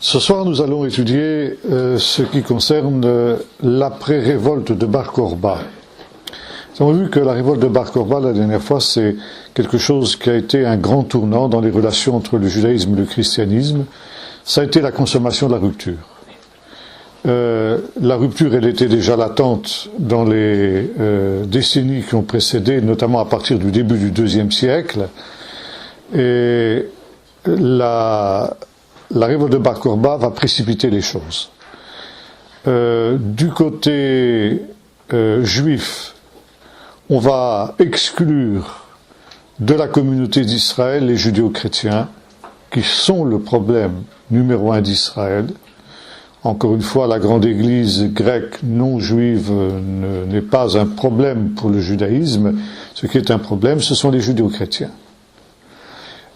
Ce soir, nous allons étudier ce qui concerne l'après-révolte de Bar Korba. Nous avons vu que la révolte de Bar Korba, la dernière fois, c'est quelque chose qui a été un grand tournant dans les relations entre le judaïsme et le christianisme. Ça a été la consommation de la rupture. La rupture, elle était déjà latente dans les décennies qui ont précédé, notamment à partir du début du IIe siècle. Et la révolte de Bar Korba va précipiter les choses. Du côté juif, on va exclure de la communauté d'Israël les judéo-chrétiens, qui sont le problème numéro un d'Israël. Encore une fois, la grande église grecque non juive n'est pas un problème pour le judaïsme. Ce qui est un problème, ce sont les judéo-chrétiens.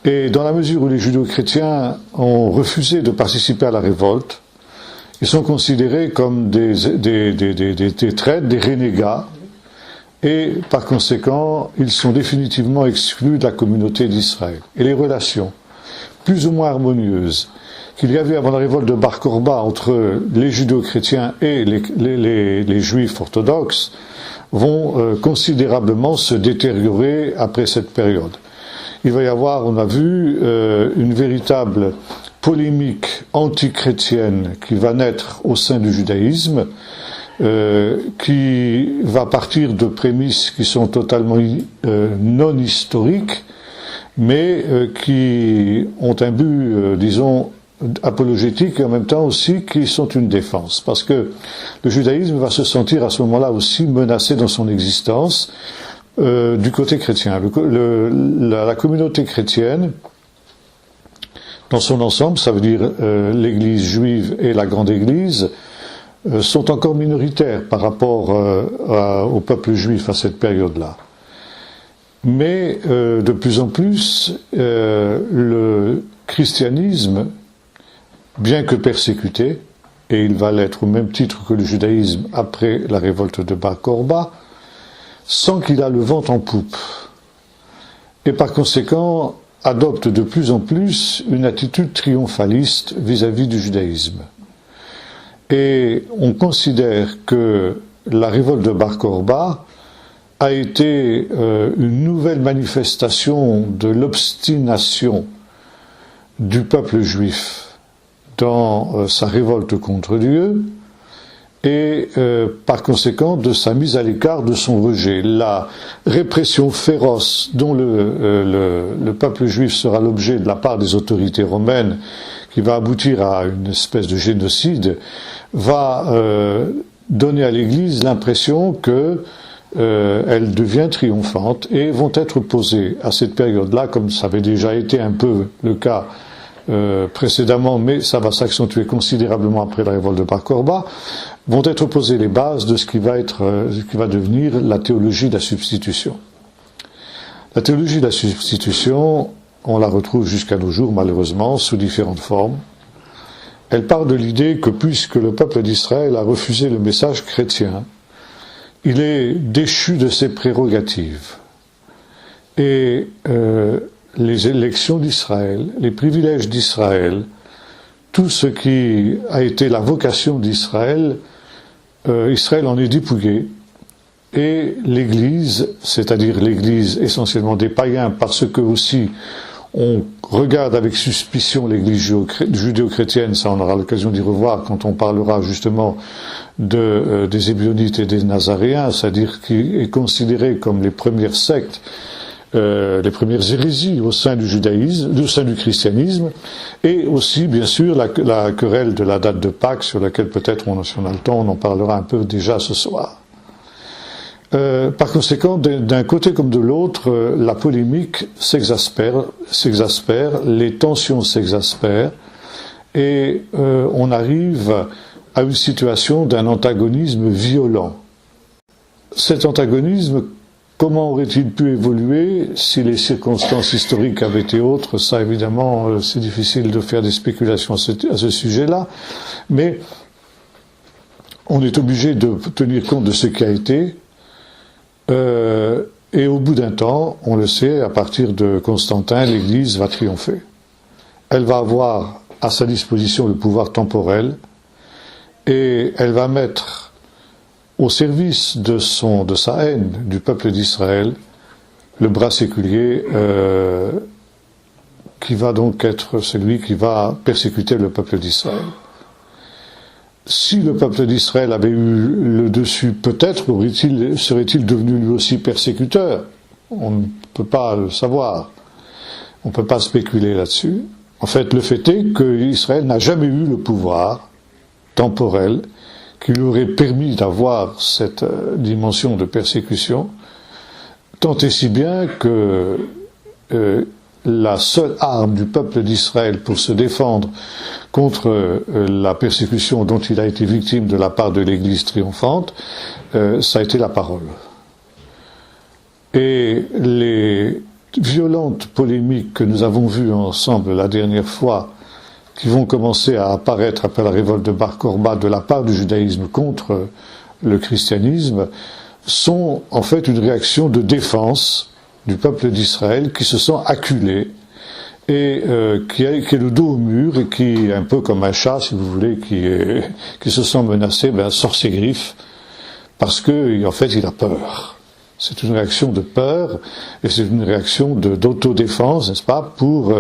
Et dans la mesure où les judéo-chrétiens ont refusé de participer à la révolte, ils sont considérés comme des traîtres, des renégats, et par conséquent, ils sont définitivement exclus de la communauté d'Israël. Et les relations, plus ou moins harmonieuses, qu'il y avait avant la révolte de Bar Korba entre les judéo-chrétiens et les juifs orthodoxes, vont considérablement se détériorer après cette période. Il va y avoir, on a vu, une véritable polémique antichrétienne qui va naître au sein du judaïsme, qui va partir de prémices qui sont totalement non historiques, mais qui ont un but, disons, apologétique et en même temps aussi qui sont une défense. Parce que le judaïsme va se sentir à ce moment-là aussi menacé dans son existence, du côté chrétien. La communauté chrétienne, dans son ensemble, ça veut dire l'Église juive et la grande Église, sont encore minoritaires par rapport au peuple juif à cette période-là. Mais de plus en plus, le christianisme, bien que persécuté, et il va l'être au même titre que le judaïsme après la révolte de Bar Korba, sent qu'il a le vent en poupe, et par conséquent adopte de plus en plus une attitude triomphaliste vis-à-vis du judaïsme. Et on considère que la révolte de Bar Korba a été une nouvelle manifestation de l'obstination du peuple juif dans sa révolte contre Dieu, et par conséquent de sa mise à l'écart, de son rejet. La répression féroce dont le peuple juif sera l'objet de la part des autorités romaines, qui va aboutir à une espèce de génocide, va donner à l'Église l'impression que elle devient triomphante, et vont être posées à cette période-là, comme ça avait déjà été un peu le cas précédemment, mais ça va s'accentuer considérablement après la révolte de Bar Korba, vont être posées les bases de ce qui va devenir la théologie de la substitution. La théologie de la substitution, on la retrouve jusqu'à nos jours, malheureusement, sous différentes formes. Elle part de l'idée que puisque le peuple d'Israël a refusé le message chrétien, il est déchu de ses prérogatives. Et les élections d'Israël, les privilèges d'Israël, tout ce qui a été la vocation d'Israël, Israël en est dépouillé, et l'Église, c'est-à-dire l'Église essentiellement des païens, parce que aussi on regarde avec suspicion l'Église judéo-chrétienne, ça on aura l'occasion d'y revoir quand on parlera justement des Ébionites et des Nazaréens, c'est-à-dire qui est considéré comme les premières sectes, les premières hérésies au sein du judaïsme, au sein du christianisme, et aussi, bien sûr, la querelle de la date de Pâques, sur laquelle peut-être, si on a le temps, on en parlera un peu déjà ce soir. Par conséquent, d'un côté comme de l'autre, la polémique s'exaspère, les tensions s'exaspèrent, et on arrive à une situation d'un antagonisme violent. Cet antagonisme, comment aurait-il pu évoluer si les circonstances historiques avaient été autres? Ça, évidemment, c'est difficile de faire des spéculations à ce sujet-là, mais on est obligé de tenir compte de ce qui a été, et au bout d'un temps, on le sait, à partir de Constantin, l'Église va triompher. Elle va avoir à sa disposition le pouvoir temporel et elle va mettre au service de sa haine du peuple d'Israël le bras séculier qui va donc être celui qui va persécuter le peuple d'Israël. Si le peuple d'Israël avait eu le dessus, peut-être serait-il devenu lui aussi persécuteur. On ne peut pas le savoir. On ne peut pas spéculer là-dessus. En fait, le fait est qu'Israël n'a jamais eu le pouvoir temporel qui lui aurait permis d'avoir cette dimension de persécution, tant et si bien que la seule arme du peuple d'Israël pour se défendre contre la persécution dont il a été victime de la part de l'Église triomphante, ça a été la parole. Et les violentes polémiques que nous avons vues ensemble la dernière fois, qui vont commencer à apparaître après la révolte de Bar Korba de la part du judaïsme contre le christianisme, sont en fait une réaction de défense du peuple d'Israël qui se sent acculé et qui est le dos au mur et qui, un peu comme un chat, si vous voulez, qui se sent menacé, sort ses griffes parce que, en fait, il a peur. C'est une réaction de peur et c'est une réaction d'autodéfense, n'est-ce pas, pour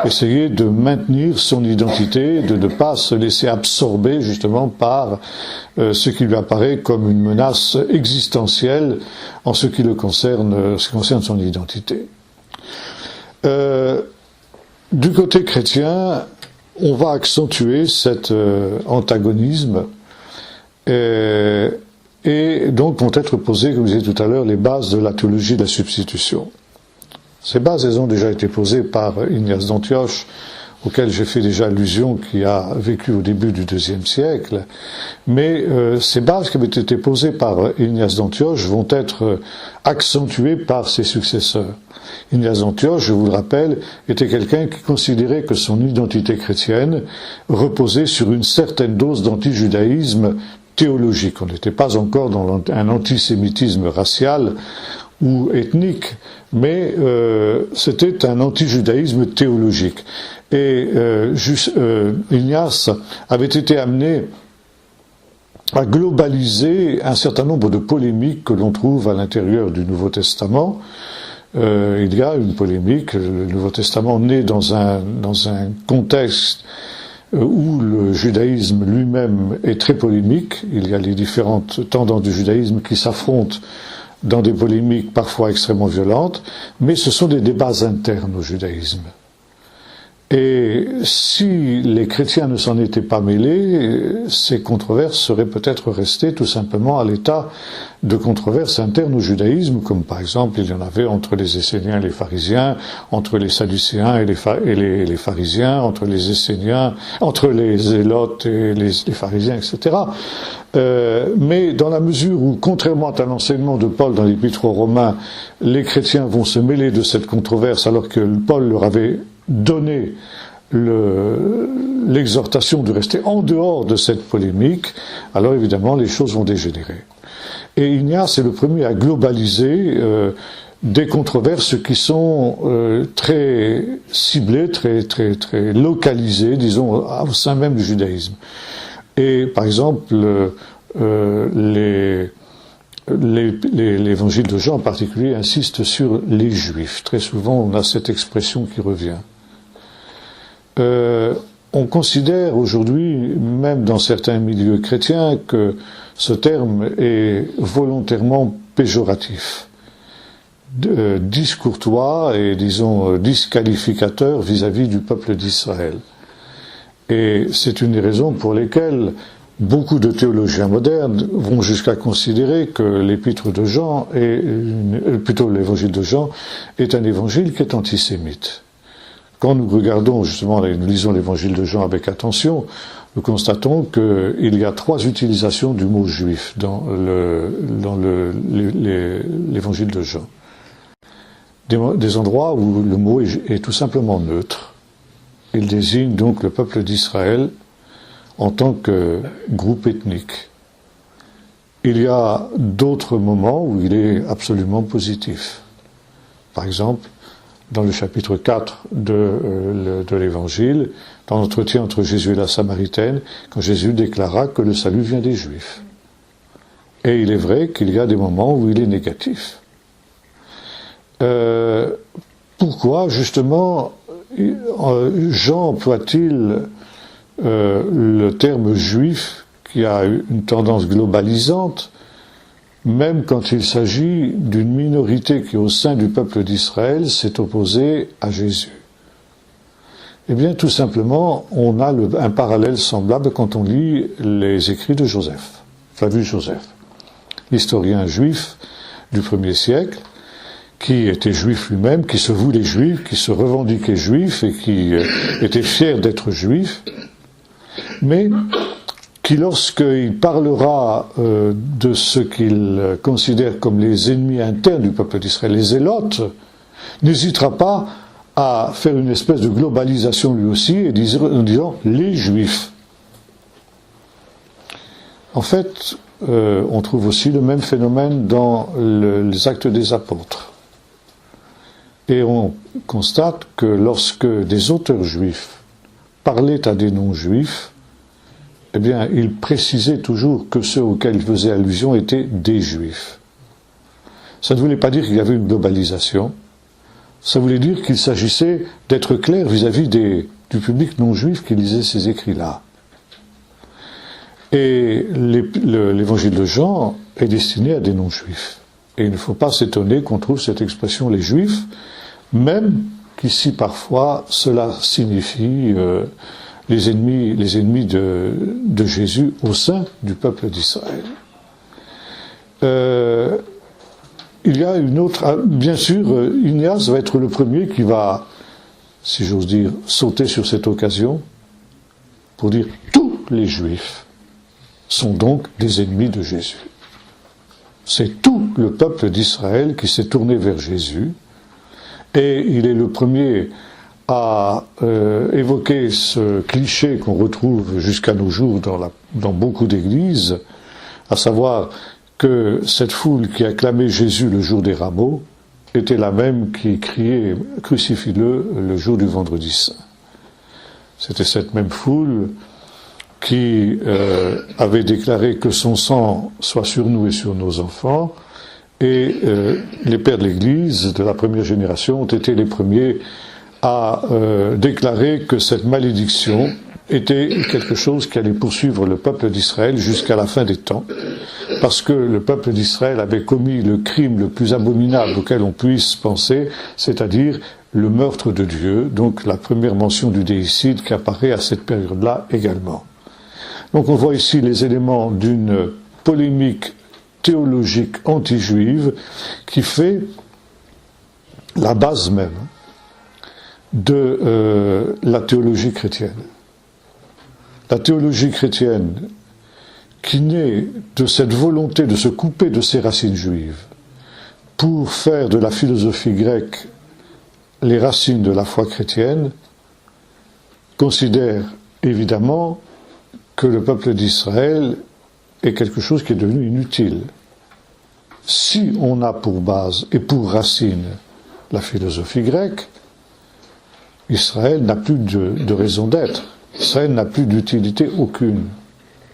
essayer de maintenir son identité, de ne pas se laisser absorber justement par ce qui lui apparaît comme une menace existentielle en ce qui concerne son identité. Du côté chrétien, on va accentuer cet antagonisme et donc vont être posées, comme je disais tout à l'heure, les bases de la théologie de la substitution. Ces bases, elles ont déjà été posées par Ignace d'Antioche, auquel j'ai fait déjà allusion, qui a vécu au début du IIe siècle. Mais ces bases qui avaient été posées par Ignace d'Antioche vont être accentuées par ses successeurs. Ignace d'Antioche, je vous le rappelle, était quelqu'un qui considérait que son identité chrétienne reposait sur une certaine dose d'antijudaïsme théologique. On n'était pas encore dans un antisémitisme racial ou ethnique, mais c'était un antijudaïsme théologique. Et Ignace avait été amené à globaliser un certain nombre de polémiques que l'on trouve à l'intérieur du Nouveau Testament. Il y a une polémique, le Nouveau Testament naît dans un contexte où le judaïsme lui-même est très polémique. Il y a les différentes tendances du judaïsme qui s'affrontent dans des polémiques parfois extrêmement violentes, mais ce sont des débats internes au judaïsme. Et si les chrétiens ne s'en étaient pas mêlés, ces controverses seraient peut-être restées tout simplement à l'état de controverses internes au judaïsme, comme par exemple il y en avait entre les Esséniens et les pharisiens, entre les Sadducéens et les pharisiens, entre les Esséniens, entre les Zélotes et les pharisiens, etc. Mais dans la mesure où, contrairement à l'enseignement de Paul dans l'Épître aux Romains, les chrétiens vont se mêler de cette controverse alors que Paul leur avait donné l'exhortation de rester en dehors de cette polémique, alors évidemment les choses vont dégénérer. Et Ignace est le premier à globaliser des controverses qui sont très ciblées, très localisées, disons, au sein même du judaïsme. Et par exemple, l'évangile de Jean en particulier insiste sur les Juifs. Très souvent, on a cette expression qui revient. On considère aujourd'hui, même dans certains milieux chrétiens, que ce terme est volontairement péjoratif, discourtois et, disons, disqualificateur vis-à-vis du peuple d'Israël. Et c'est une des raisons pour lesquelles beaucoup de théologiens modernes vont jusqu'à considérer que l'épître de Jean plutôt l'évangile de Jean est un évangile qui est antisémite. Quand nous regardons justement, nous lisons l'évangile de Jean avec attention, nous constatons qu'il y a 3 utilisations du mot juif dans l'évangile de Jean. Des endroits où le mot est tout simplement neutre. Il désigne donc le peuple d'Israël en tant que groupe ethnique. Il y a d'autres moments où il est absolument positif. Par exemple, dans le chapitre 4 de l'Évangile, dans l'entretien entre Jésus et la Samaritaine, quand Jésus déclara que le salut vient des Juifs. Et il est vrai qu'il y a des moments où il est négatif. Pourquoi, justement, Jean emploie-t-il le terme juif qui a une tendance globalisante, même quand il s'agit d'une minorité qui, au sein du peuple d'Israël, s'est opposée à Jésus? Eh bien, tout simplement, on a un parallèle semblable quand on lit les écrits de Joseph, Flavius Joseph, l'historien juif du 1er siècle, qui était juif lui-même, qui se voulait juif, qui se revendiquait juif et qui était fier d'être juif, mais qui, lorsqu'il parlera de ce qu'il considère comme les ennemis internes du peuple d'Israël, les zélotes, n'hésitera pas à faire une espèce de globalisation lui aussi, en disant « les Juifs ». En fait, on trouve aussi le même phénomène dans les Actes des Apôtres. Et on constate que lorsque des auteurs juifs parlaient à des non-juifs, eh bien, ils précisaient toujours que ceux auxquels ils faisaient allusion étaient des juifs. Ça ne voulait pas dire qu'il y avait une globalisation, ça voulait dire qu'il s'agissait d'être clair vis-à-vis du public non-juif qui lisait ces écrits-là. Et l'évangile de Jean est destiné à des non-juifs. Et il ne faut pas s'étonner qu'on trouve cette expression « les juifs », même qu'ici parfois cela signifie les ennemis de Jésus au sein du peuple d'Israël. Il y a une autre, bien sûr, Ignace va être le premier qui va, si j'ose dire, sauter sur cette occasion pour dire tous les Juifs sont donc des ennemis de Jésus. C'est tout le peuple d'Israël qui s'est tourné vers Jésus, et il est le premier à évoquer ce cliché qu'on retrouve jusqu'à nos jours dans beaucoup d'églises, à savoir que cette foule qui acclamait Jésus le jour des rameaux était la même qui criait « Crucifie-le » le jour du vendredi saint. C'était cette même foule qui avait déclaré que son sang soit sur nous et sur nos enfants, et les pères de l'Église de la première génération ont été les premiers à déclarer que cette malédiction était quelque chose qui allait poursuivre le peuple d'Israël jusqu'à la fin des temps, parce que le peuple d'Israël avait commis le crime le plus abominable auquel on puisse penser, c'est-à-dire le meurtre de Dieu, donc la première mention du déicide qui apparaît à cette période-là également. Donc on voit ici les éléments d'une polémique théologique anti-juive qui fait la base même de la théologie chrétienne. La théologie chrétienne qui naît de cette volonté de se couper de ses racines juives pour faire de la philosophie grecque les racines de la foi chrétienne, considère évidemment que le peuple d'Israël est quelque chose qui est devenu inutile. Si on a pour base et pour racine la philosophie grecque, Israël n'a plus de raison d'être. Israël n'a plus d'utilité aucune.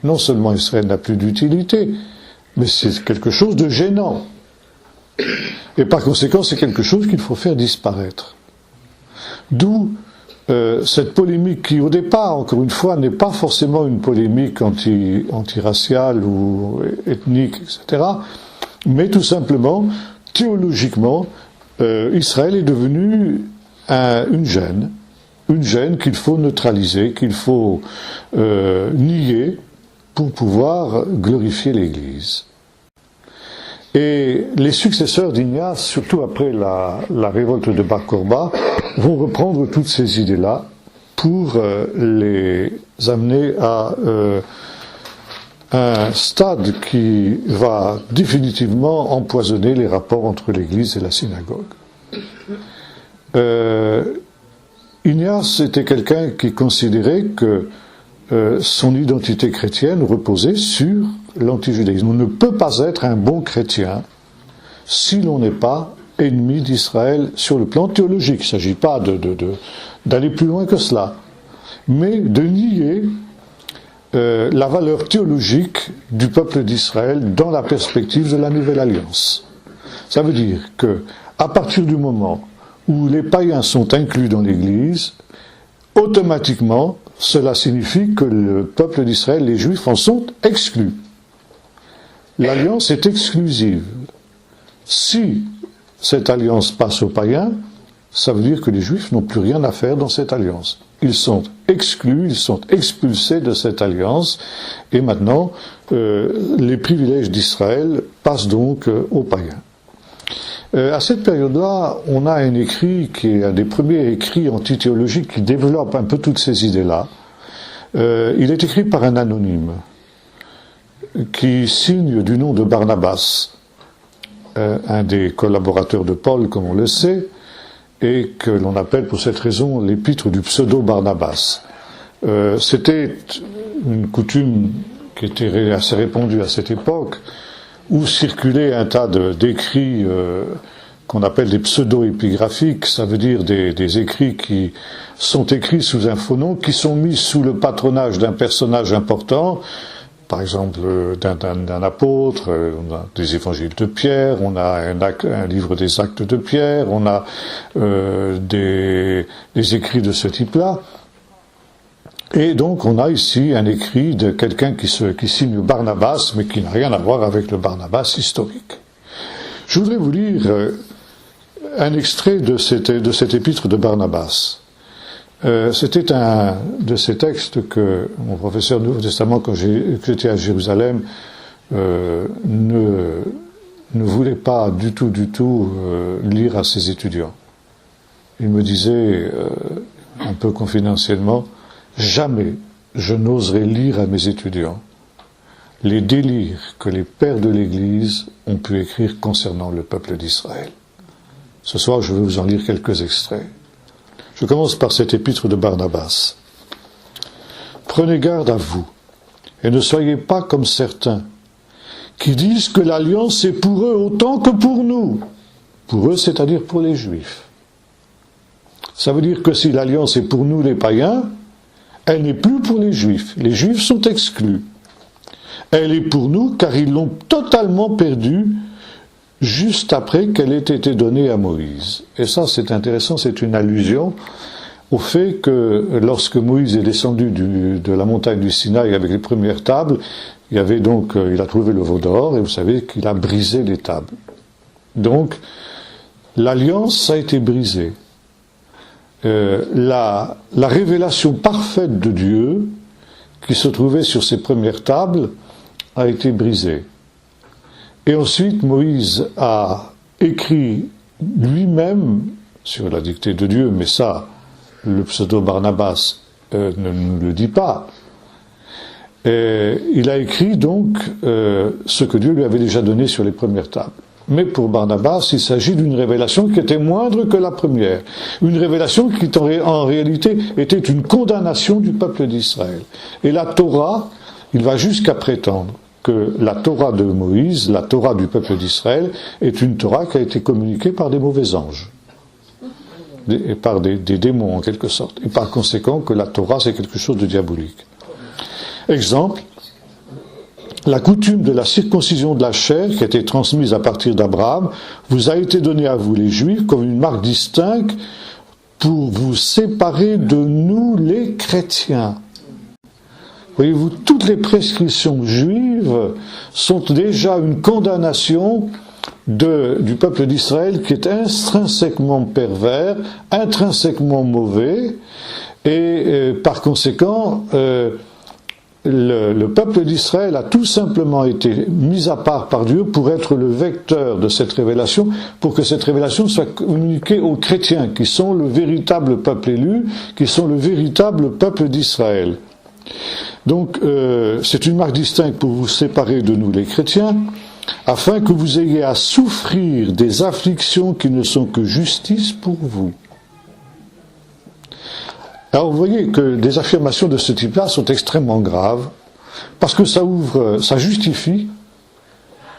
Non seulement Israël n'a plus d'utilité, mais c'est quelque chose de gênant. Et par conséquent, c'est quelque chose qu'il faut faire disparaître. D'où cette polémique qui, au départ, encore une fois, n'est pas forcément une polémique antiraciale ou ethnique, etc., mais tout simplement, théologiquement, Israël est devenu une gêne qu'il faut neutraliser, qu'il faut nier pour pouvoir glorifier l'Église. Et les successeurs d'Ignace, surtout après la révolte de Bar Korba, vont reprendre toutes ces idées-là pour les amener à un stade qui va définitivement empoisonner les rapports entre l'Église et la synagogue. Ignace était quelqu'un qui considérait que son identité chrétienne reposait sur l'antijudaïsme. On ne peut pas être un bon chrétien si l'on n'est pas ennemi d'Israël sur le plan théologique. Il ne s'agit pas d'aller plus loin que cela, mais de nier la valeur théologique du peuple d'Israël dans la perspective de la Nouvelle Alliance. Ça veut dire que, à partir du moment où les païens sont inclus dans l'Église, automatiquement, cela signifie que le peuple d'Israël, les Juifs, en sont exclus. L'alliance est exclusive. Si cette alliance passe aux païens, ça veut dire que les Juifs n'ont plus rien à faire dans cette alliance. Ils sont exclus, ils sont expulsés de cette alliance, et maintenant, les privilèges d'Israël passent donc aux païens. À cette période-là, on a un écrit qui est un des premiers écrits antithéologiques qui développe un peu toutes ces idées-là. Il est écrit par un anonyme qui signe du nom de Barnabas, un des collaborateurs de Paul, comme on le sait, et que l'on appelle pour cette raison l'épître du pseudo-Barnabas. C'était une coutume qui était assez répandue à cette époque, où circulait un tas d'écrits qu'on appelle des pseudo-épigraphiques, ça veut dire des écrits qui sont écrits sous un faux nom, qui sont mis sous le patronage d'un personnage important, par exemple d'un apôtre, on a des évangiles de Pierre, on a un livre des actes de Pierre, on a des écrits de ce type-là. Et donc on a ici un écrit de quelqu'un qui signe Barnabas, mais qui n'a rien à voir avec le Barnabas historique. Je voudrais vous lire un extrait de cet épître de Barnabas. C'était un de ces textes que mon professeur du Nouveau Testament, quand j'étais à Jérusalem, ne voulait pas du tout lire à ses étudiants. Il me disait, un peu confidentiellement, jamais je n'oserais lire à mes étudiants les délires que les pères de l'Église ont pu écrire concernant le peuple d'Israël. Ce soir, je vais vous en lire quelques extraits. Je commence par cet épître de Barnabas. Prenez garde à vous, et ne soyez pas comme certains, qui disent que l'alliance est pour eux autant que pour nous. Pour eux, c'est-à-dire pour les Juifs. Ça veut dire que si l'alliance est pour nous les païens, elle n'est plus pour les Juifs. Les Juifs sont exclus. Elle est pour nous car ils l'ont totalement perdue juste après qu'elle ait été donnée à Moïse. Et ça, c'est intéressant, c'est une allusion au fait que lorsque Moïse est descendu de la montagne du Sinaï avec les premières tables, il a trouvé le veau d'or, et vous savez qu'il a brisé les tables. Donc, l'alliance a été brisée. La révélation parfaite de Dieu, qui se trouvait sur ces premières tables, a été brisée. Et ensuite, Moïse a écrit lui-même, sur la dictée de Dieu, mais ça, le pseudo-Barnabas ne nous le dit pas. Il a écrit donc ce que Dieu lui avait déjà donné sur les premières tables. Mais pour Barnabas, il s'agit d'une révélation qui était moindre que la première. Une révélation qui, en réalité, était une condamnation du peuple d'Israël. Et la Torah, il va jusqu'à prétendre que la Torah de Moïse, la Torah du peuple d'Israël, est une Torah qui a été communiquée par des mauvais anges. Et par des démons, en quelque sorte. Et par conséquent, que la Torah, c'est quelque chose de diabolique. Exemple, la coutume de la circoncision de la chair, qui a été transmise à partir d'Abraham, vous a été donnée à vous, les Juifs, comme une marque distincte pour vous séparer de nous, les chrétiens. Voyez-vous, toutes les prescriptions juives sont déjà une condamnation du peuple d'Israël qui est intrinsèquement pervers, intrinsèquement mauvais, et par conséquent, le peuple d'Israël a tout simplement été mis à part par Dieu pour être le vecteur de cette révélation, pour que cette révélation soit communiquée aux chrétiens, qui sont le véritable peuple élu, qui sont le véritable peuple d'Israël. Donc, c'est une marque distincte pour vous séparer de nous les chrétiens, afin que vous ayez à souffrir des afflictions qui ne sont que justice pour vous. Alors vous voyez que des affirmations de ce type-là sont extrêmement graves, parce que ça justifie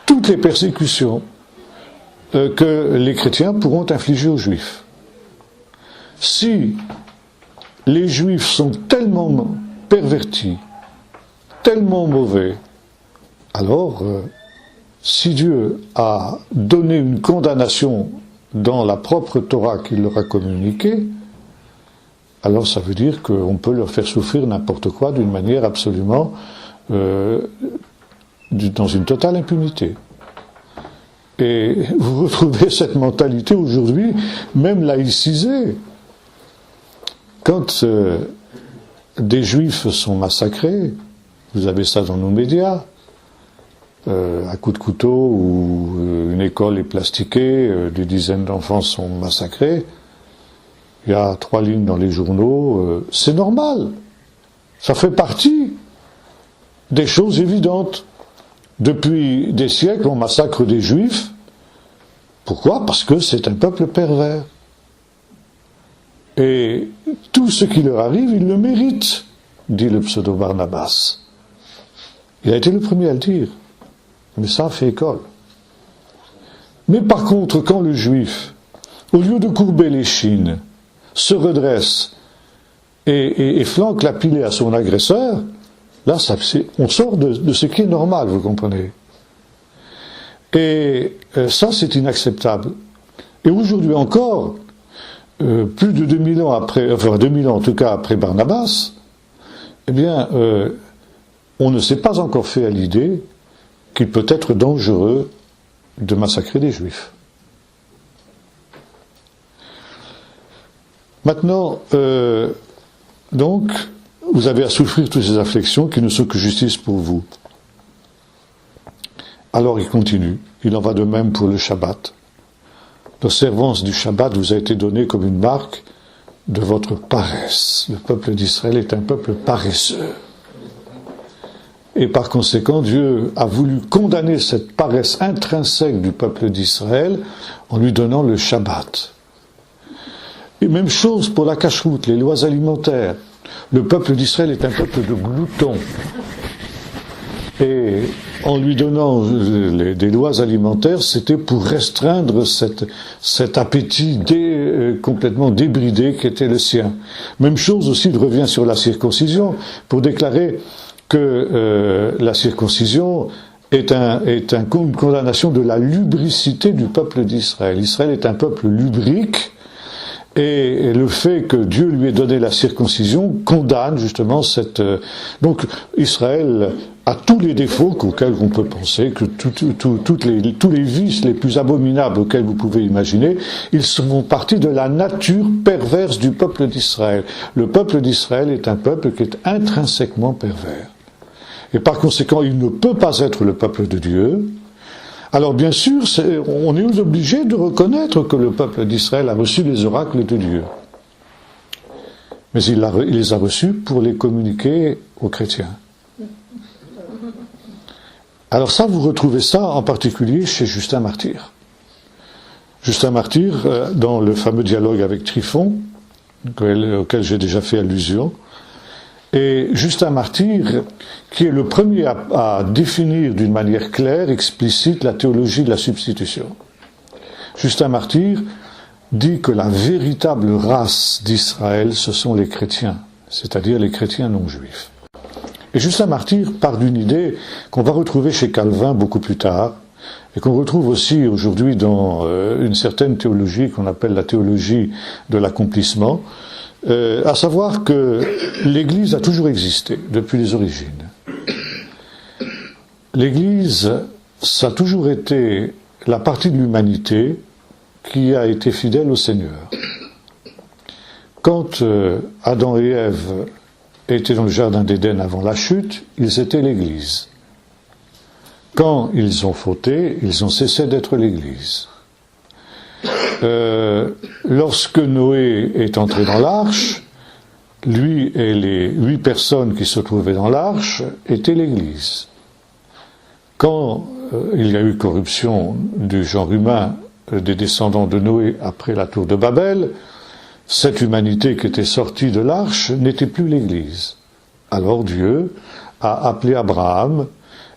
toutes les persécutions que les chrétiens pourront infliger aux juifs. Si les juifs sont tellement pervertis, tellement mauvais, alors si Dieu a donné une condamnation dans la propre Torah qu'il leur a communiquée, alors ça veut dire qu'on peut leur faire souffrir n'importe quoi d'une manière absolument dans une totale impunité. Et vous retrouvez cette mentalité aujourd'hui, même laïcisée. Quand des juifs sont massacrés, vous avez ça dans nos médias, à coups de couteau, ou une école est plastiquée, des dizaines d'enfants sont massacrés, il y a 3 lignes dans les journaux, c'est normal. Ça fait partie des choses évidentes. Depuis des siècles, on massacre des juifs. Pourquoi ? Parce que c'est un peuple pervers. Et tout ce qui leur arrive, ils le méritent, dit le pseudo-Barnabas. Il a été le premier à le dire. Mais ça a fait école. Mais par contre, quand le juif, au lieu de courber l'échine, se redresse et flanque la pilée à son agresseur, là, on sort de ce qui est normal, vous comprenez. Et ça, c'est inacceptable. Et aujourd'hui encore, plus de 2000 ans après, enfin 2000 ans en tout cas après Barnabas, eh bien, on ne s'est pas encore fait à l'idée qu'il peut être dangereux de massacrer des juifs. Maintenant, donc, vous avez à souffrir toutes ces afflictions qui ne sont que justice pour vous. Alors il continue, il en va de même pour le Shabbat. L'observance du Shabbat vous a été donnée comme une marque de votre paresse. Le peuple d'Israël est un peuple paresseux. Et par conséquent, Dieu a voulu condamner cette paresse intrinsèque du peuple d'Israël en lui donnant le Shabbat. Et même chose pour la cacheroute, les lois alimentaires. Le peuple d'Israël est un peuple de gloutons. Et en lui donnant des lois alimentaires, c'était pour restreindre cet appétit complètement débridé qui était le sien. Même chose aussi, il revient sur la circoncision, pour déclarer que la circoncision est une condamnation de la lubricité du peuple d'Israël. Israël est un peuple lubrique, et le fait que Dieu lui ait donné la circoncision condamne justement cette... Donc Israël a tous les défauts auxquels on peut penser, que tous les vices les plus abominables auxquels vous pouvez imaginer, ils font partie de la nature perverse du peuple d'Israël. Le peuple d'Israël est un peuple qui est intrinsèquement pervers. Et par conséquent, il ne peut pas être le peuple de Dieu. Alors bien sûr, on est obligé de reconnaître que le peuple d'Israël a reçu les oracles de Dieu. Mais il les a reçus pour les communiquer aux chrétiens. Alors ça, vous retrouvez ça en particulier chez Justin Martyr. Justin Martyr, dans le fameux dialogue avec Tryphon, auquel j'ai déjà fait allusion, et Justin Martyr, qui est le premier à définir d'une manière claire, explicite, la théologie de la substitution. Justin Martyr dit que la véritable race d'Israël, ce sont les chrétiens, c'est-à-dire les chrétiens non juifs. Et Justin Martyr part d'une idée qu'on va retrouver chez Calvin beaucoup plus tard, et qu'on retrouve aussi aujourd'hui dans une certaine théologie qu'on appelle la théologie de l'accomplissement, à savoir que l'Église a toujours existé, depuis les origines. L'Église, ça a toujours été la partie de l'humanité qui a été fidèle au Seigneur. Quand Adam et Ève étaient dans le jardin d'Éden avant la chute, ils étaient l'Église. Quand ils ont fauté, ils ont cessé d'être l'Église. Lorsque Noé est entré dans l'arche, lui et les 8 personnes qui se trouvaient dans l'arche étaient l'Église. Quand il y a eu corruption du genre humain des descendants de Noé après la tour de Babel, cette humanité qui était sortie de l'arche n'était plus l'Église. Alors Dieu a appelé Abraham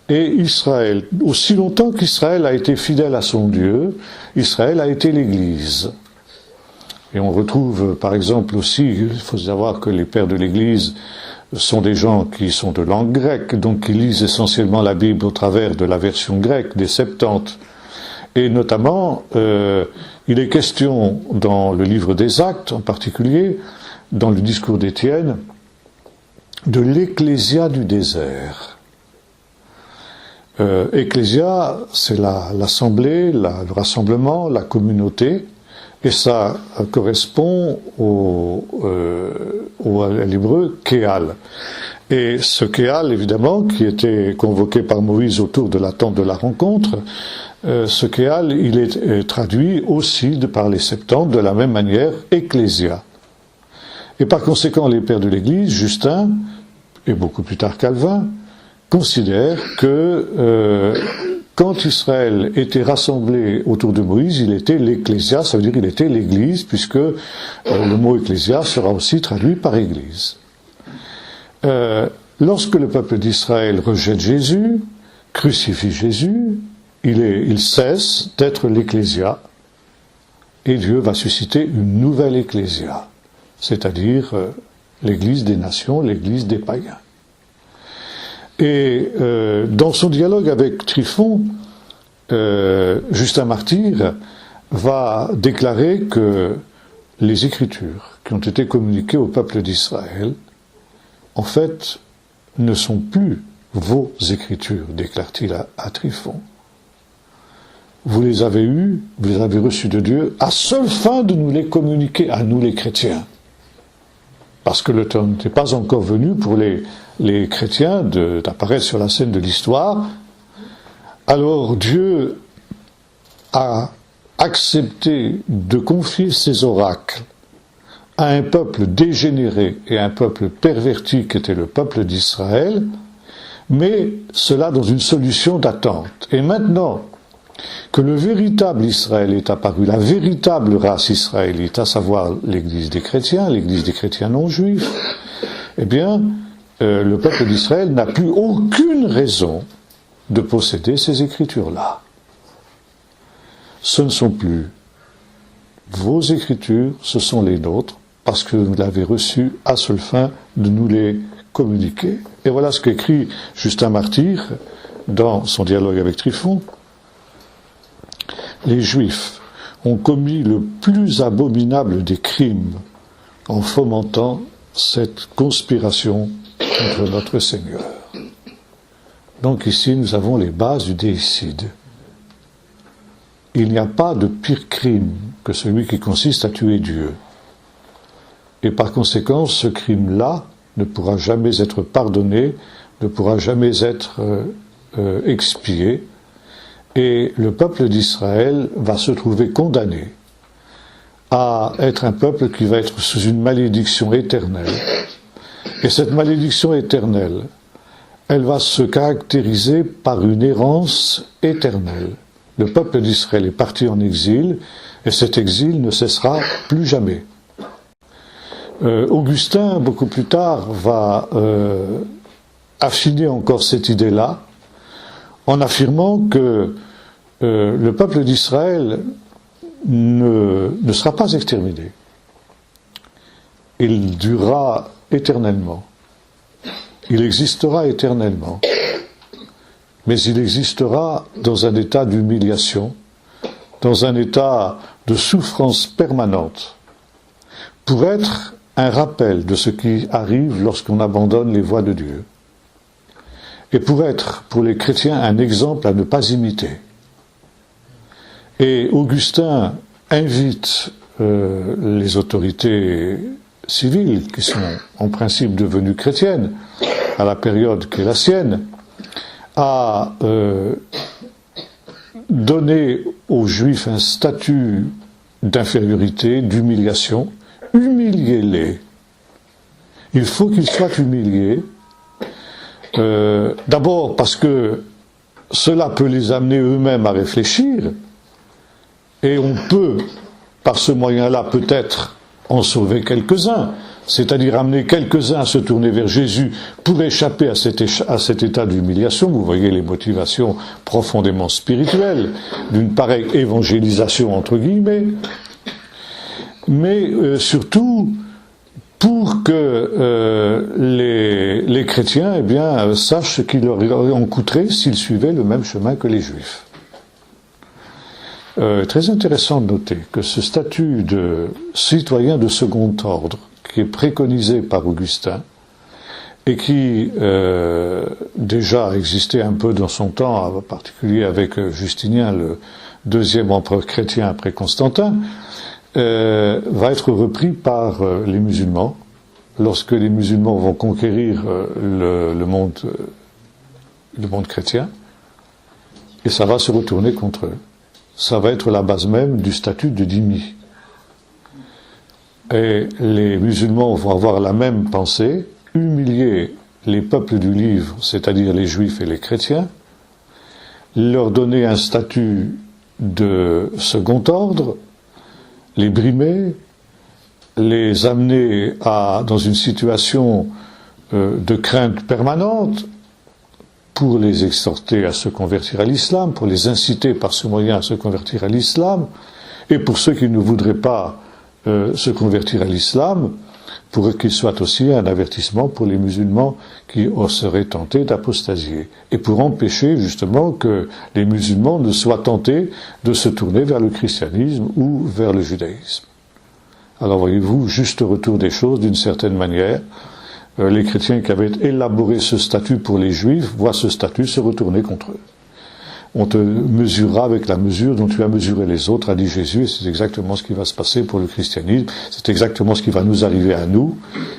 et Israël. Aussi longtemps qu'Israël a été fidèle à son Dieu, Israël a été l'Église. Et on retrouve par exemple aussi, il faut savoir que les pères de l'Église sont des gens qui sont de langue grecque, donc qui lisent essentiellement la Bible au travers de la version grecque des Septante. Et notamment, il est question dans le livre des Actes en particulier, dans le discours d'Étienne, de l'Ecclésia du désert. Ecclésia, c'est l'assemblée, le rassemblement, la communauté, et ça correspond à l'hébreu Kéal. Et ce Kéal, évidemment, qui était convoqué par Moïse autour de la tente de la rencontre, ce Kéal, il est traduit aussi par les Septante de la même manière, Ecclésia. Et par conséquent, les pères de l'Église, Justin, et beaucoup plus tard Calvin, considèrent que quand Israël était rassemblé autour de Moïse, il était l'Ecclésia, ça veut dire il était l'Église, puisque le mot Ecclésia sera aussi traduit par Église. Lorsque le peuple d'Israël rejette Jésus, crucifie Jésus, il cesse d'être l'Ecclésia, et Dieu va susciter une nouvelle Ecclésia, c'est-à-dire l'Église des nations, l'Église des païens. Et dans son dialogue avec Tryphon, Justin Martyr va déclarer que les Écritures qui ont été communiquées au peuple d'Israël, en fait, ne sont plus vos Écritures, déclare-t-il à Tryphon. Vous les avez eues, vous les avez reçues de Dieu, à seule fin de nous les communiquer, à nous les chrétiens. Parce que le temps n'était pas encore venu pour les chrétiens d'apparaître sur la scène de l'histoire. Alors Dieu a accepté de confier ses oracles à un peuple dégénéré et un peuple perverti qui était le peuple d'Israël, mais cela dans une solution d'attente. Et maintenant que le véritable Israël est apparu, la véritable race israélite, à savoir l'Église des chrétiens non juifs, eh bien, le peuple d'Israël n'a plus aucune raison de posséder ces Écritures-là. Ce ne sont plus vos Écritures, ce sont les nôtres, parce que vous l'avez reçu à seule fin de nous les communiquer. Et voilà ce qu'écrit Justin Martyr dans son dialogue avec Tryphon. Les Juifs ont commis le plus abominable des crimes en fomentant cette conspiration contre notre Seigneur. Donc ici, nous avons les bases du déicide. Il n'y a pas de pire crime que celui qui consiste à tuer Dieu. Et par conséquent, ce crime-là ne pourra jamais être pardonné, ne pourra jamais être expié, et le peuple d'Israël va se trouver condamné à être un peuple qui va être sous une malédiction éternelle. Et cette malédiction éternelle, elle va se caractériser par une errance éternelle. Le peuple d'Israël est parti en exil, et cet exil ne cessera plus jamais. Augustin, beaucoup plus tard, va affiner encore cette idée-là, en affirmant que le peuple d'Israël ne sera pas exterminé. Il durera éternellement. Il existera éternellement. Mais il existera dans un état d'humiliation, dans un état de souffrance permanente, pour être un rappel de ce qui arrive lorsqu'on abandonne les voies de Dieu. Et pour être, pour les chrétiens, un exemple à ne pas imiter. Et Augustin invite les autorités civiles, qui sont en principe devenues chrétiennes, à la période qui est la sienne, à donner aux Juifs un statut d'infériorité, d'humiliation. Humiliez-les. Il faut qu'ils soient humiliés. D'abord parce que cela peut les amener eux-mêmes à réfléchir, et on peut, par ce moyen-là, peut-être en sauver quelques-uns. c'est-à-dire amener quelques-uns à se tourner vers Jésus pour échapper à cet état d'humiliation. Vous voyez les motivations profondément spirituelles d'une pareille évangélisation entre guillemets, mais surtout pour que les chrétiens sachent ce qu'il leur en coûterait s'ils suivaient le même chemin que les Juifs. Très intéressant de noter que ce statut de citoyen de second ordre, qui est préconisé par Augustin, et qui déjà existait un peu dans son temps, en particulier avec Justinien, le deuxième empereur chrétien après Constantin, va être repris par les musulmans, lorsque les musulmans vont conquérir le monde chrétien, et ça va se retourner contre eux. Ça va être la base même du statut de dhimmi. Et les musulmans vont avoir la même pensée, humilier les peuples du livre, c'est-à-dire les juifs et les chrétiens, leur donner un statut de second ordre, les brimer, les amener dans une situation de crainte permanente, pour les exhorter à se convertir à l'islam, pour les inciter par ce moyen à se convertir à l'islam, et pour ceux qui ne voudraient pas se convertir à l'islam, pour qu'il soit aussi un avertissement pour les musulmans qui seraient tentés d'apostasier, et pour empêcher justement que les musulmans ne soient tentés de se tourner vers le christianisme ou vers le judaïsme. Alors voyez-vous, juste retour des choses d'une certaine manière. Les chrétiens qui avaient élaboré ce statut pour les juifs voient ce statut se retourner contre eux. On te mesurera avec la mesure dont tu as mesuré les autres, a dit Jésus, et c'est exactement ce qui va se passer pour le christianisme, c'est exactement ce qui va nous arriver à nous,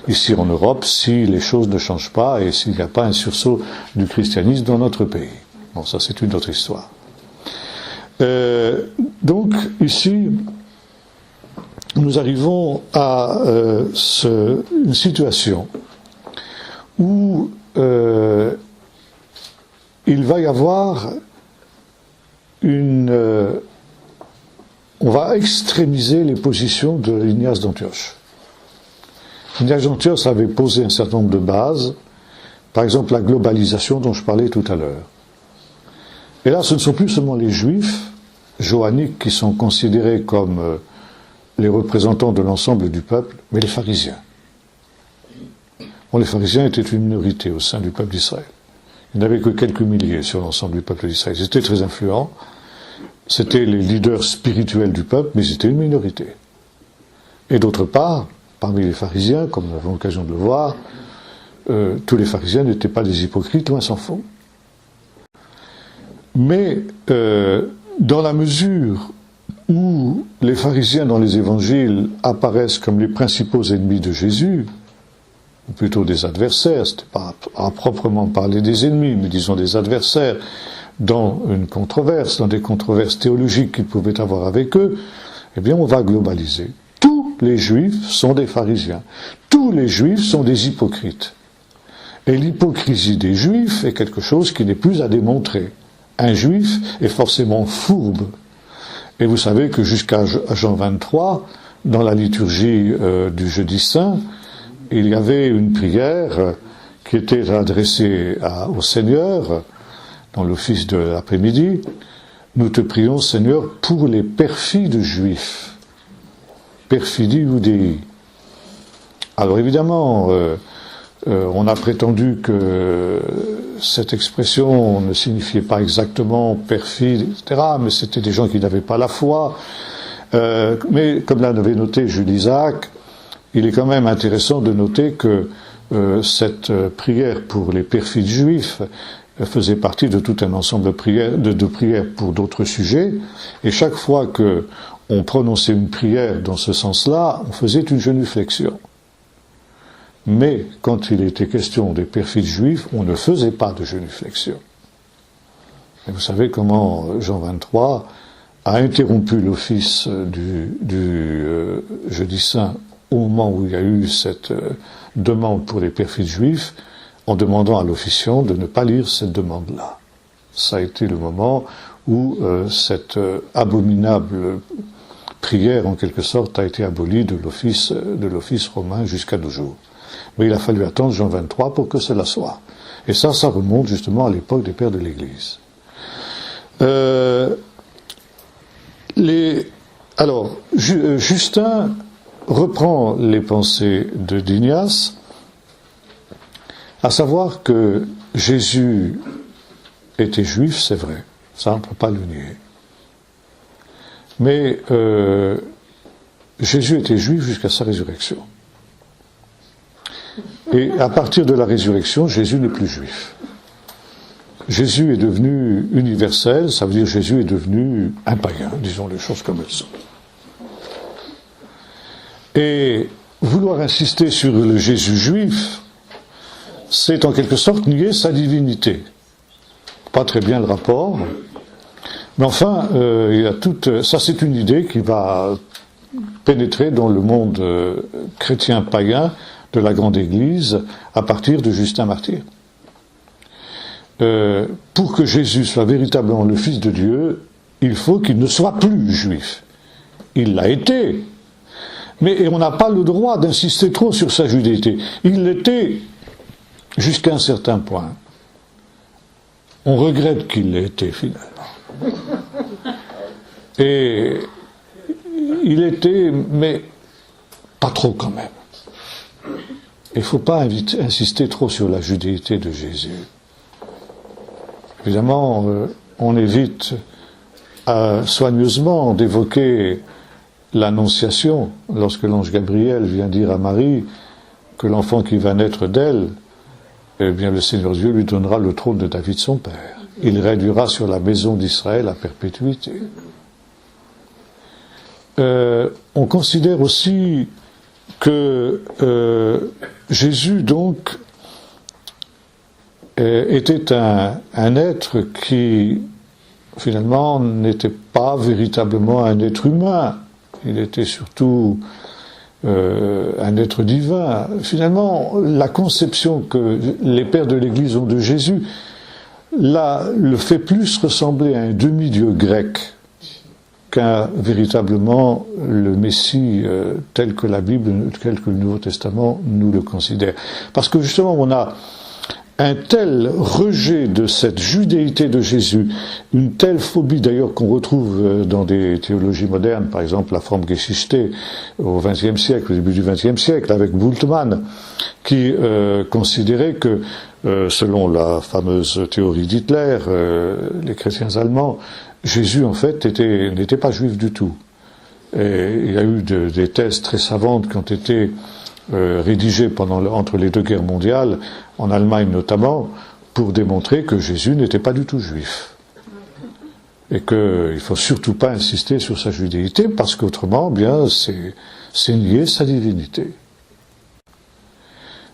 ici en Europe, si les choses ne changent pas et s'il n'y a pas un sursaut du christianisme dans notre pays. Bon, ça c'est une autre histoire. Donc, ici, nous arrivons à une situation où il va y avoir on va extrémiser les positions de Ignace d'Antioche. Ignace d'Antioche avait posé un certain nombre de bases, par exemple la globalisation dont je parlais tout à l'heure. Et là, ce ne sont plus seulement les juifs johanniques qui sont considérés comme les représentants de l'ensemble du peuple, mais les pharisiens. Bon, les pharisiens étaient une minorité au sein du peuple d'Israël. Il n'y avait que quelques milliers sur l'ensemble du peuple d'Israël. Ils étaient très influents. C'était les leaders spirituels du peuple, mais ils étaient une minorité. Et d'autre part, parmi les pharisiens, comme nous avons l'occasion de le voir, tous les pharisiens n'étaient pas des hypocrites, loin s'en faut. Mais dans la mesure où les pharisiens dans les évangiles apparaissent comme les principaux ennemis de Jésus, ou plutôt des adversaires, c'était pas à proprement parler des ennemis, mais disons des adversaires, dans une controverse, dans des controverses théologiques qu'ils pouvaient avoir avec eux, eh bien on va globaliser. Tous les juifs sont des pharisiens. Tous les juifs sont des hypocrites. Et l'hypocrisie des juifs est quelque chose qui n'est plus à démontrer. Un juif est forcément fourbe. Et vous savez que jusqu'à Jean 23, dans la liturgie du Jeudi Saint, il y avait une prière qui était adressée au Seigneur, dans l'office de l'après-midi. Nous te prions, Seigneur, pour les perfides juifs. Perfidie Iudei. Alors évidemment, on a prétendu que cette expression ne signifiait pas exactement perfide, etc., mais c'était des gens qui n'avaient pas la foi. Mais comme l'avait noté Jules Isaac, il est quand même intéressant de noter que cette prière pour les perfides juifs faisait partie de tout un ensemble de prières pour d'autres sujets, et chaque fois que on prononçait une prière dans ce sens-là, on faisait une genuflexion. Mais quand il était question des perfides juifs, on ne faisait pas de genuflexion. Et vous savez comment Jean 23 a interrompu l'office du Jeudi Saint au moment où il y a eu cette demande pour les perfides juifs, en demandant à l'officiant de ne pas lire cette demande-là. Ça a été le moment où cette abominable prière, en quelque sorte, a été abolie de l'office romain jusqu'à nos jours. Mais il a fallu attendre Jean 23 pour que cela soit. Et ça remonte justement à l'époque des pères de l'Église. Justin reprend les pensées d'Ignace, à savoir que Jésus était juif, c'est vrai, ça on ne peut pas le nier. Mais Jésus était juif jusqu'à sa résurrection. Et à partir de la résurrection, Jésus n'est plus juif. Jésus est devenu universel, ça veut dire Jésus est devenu un païen, disons les choses comme elles sont. Et vouloir insister sur le Jésus juif, c'est en quelque sorte nier sa divinité. Pas très bien le rapport, mais enfin, il y a ça c'est une idée qui va pénétrer dans le monde chrétien païen de la Grande Église à partir de Justin Martyr. Pour que Jésus soit véritablement le Fils de Dieu, il faut qu'il ne soit plus juif. Il l'a été, mais on n'a pas le droit d'insister trop sur sa judéité. Il l'était jusqu'à un certain point. On regrette qu'il l'ait été finalement. Et il était, mais pas trop quand même. Il ne faut pas insister trop sur la judéité de Jésus. Évidemment, on évite soigneusement d'évoquer l'Annonciation, lorsque l'ange Gabriel vient dire à Marie que l'enfant qui va naître d'elle, eh bien le Seigneur Dieu lui donnera le trône de David son père. Il réduira sur la maison d'Israël à perpétuité. On considère aussi que Jésus, donc, était un être qui, finalement, n'était pas véritablement un être humain. Il était surtout un être divin. Finalement, la conception que les pères de l'Église ont de Jésus le fait plus ressembler à un demi-dieu grec qu'à véritablement le Messie tel que la Bible, tel que le Nouveau Testament nous le considère. Parce que justement, on a un tel rejet de cette judéité de Jésus, une telle phobie d'ailleurs qu'on retrouve dans des théologies modernes, par exemple la Formgeschichte au XXe siècle, au début du XXe siècle, avec Bultmann, qui considérait que, selon la fameuse théorie d'Hitler, les chrétiens allemands, Jésus en fait n'était pas juif du tout. Et il y a eu des thèses très savantes qui ont été rédigées entre les deux guerres mondiales, en Allemagne notamment, pour démontrer que Jésus n'était pas du tout juif. Et qu'il ne faut surtout pas insister sur sa judéité, parce qu'autrement, bien, c'est nier sa divinité.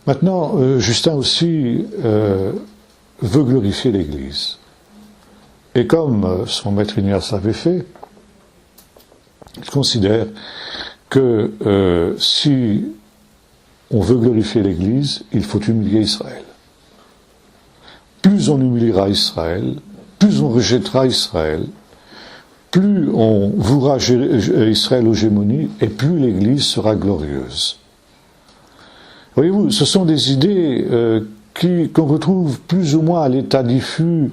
Maintenant, Justin aussi veut glorifier l'Église. Et comme son maître Ignace l'avait fait, il considère que si on veut glorifier l'Église, il faut humilier Israël. Plus on humiliera Israël, plus on rejettera Israël, plus on vouera Israël aux gémonies, et plus l'Église sera glorieuse. Voyez-vous, ce sont des idées qu'on retrouve plus ou moins à l'état diffus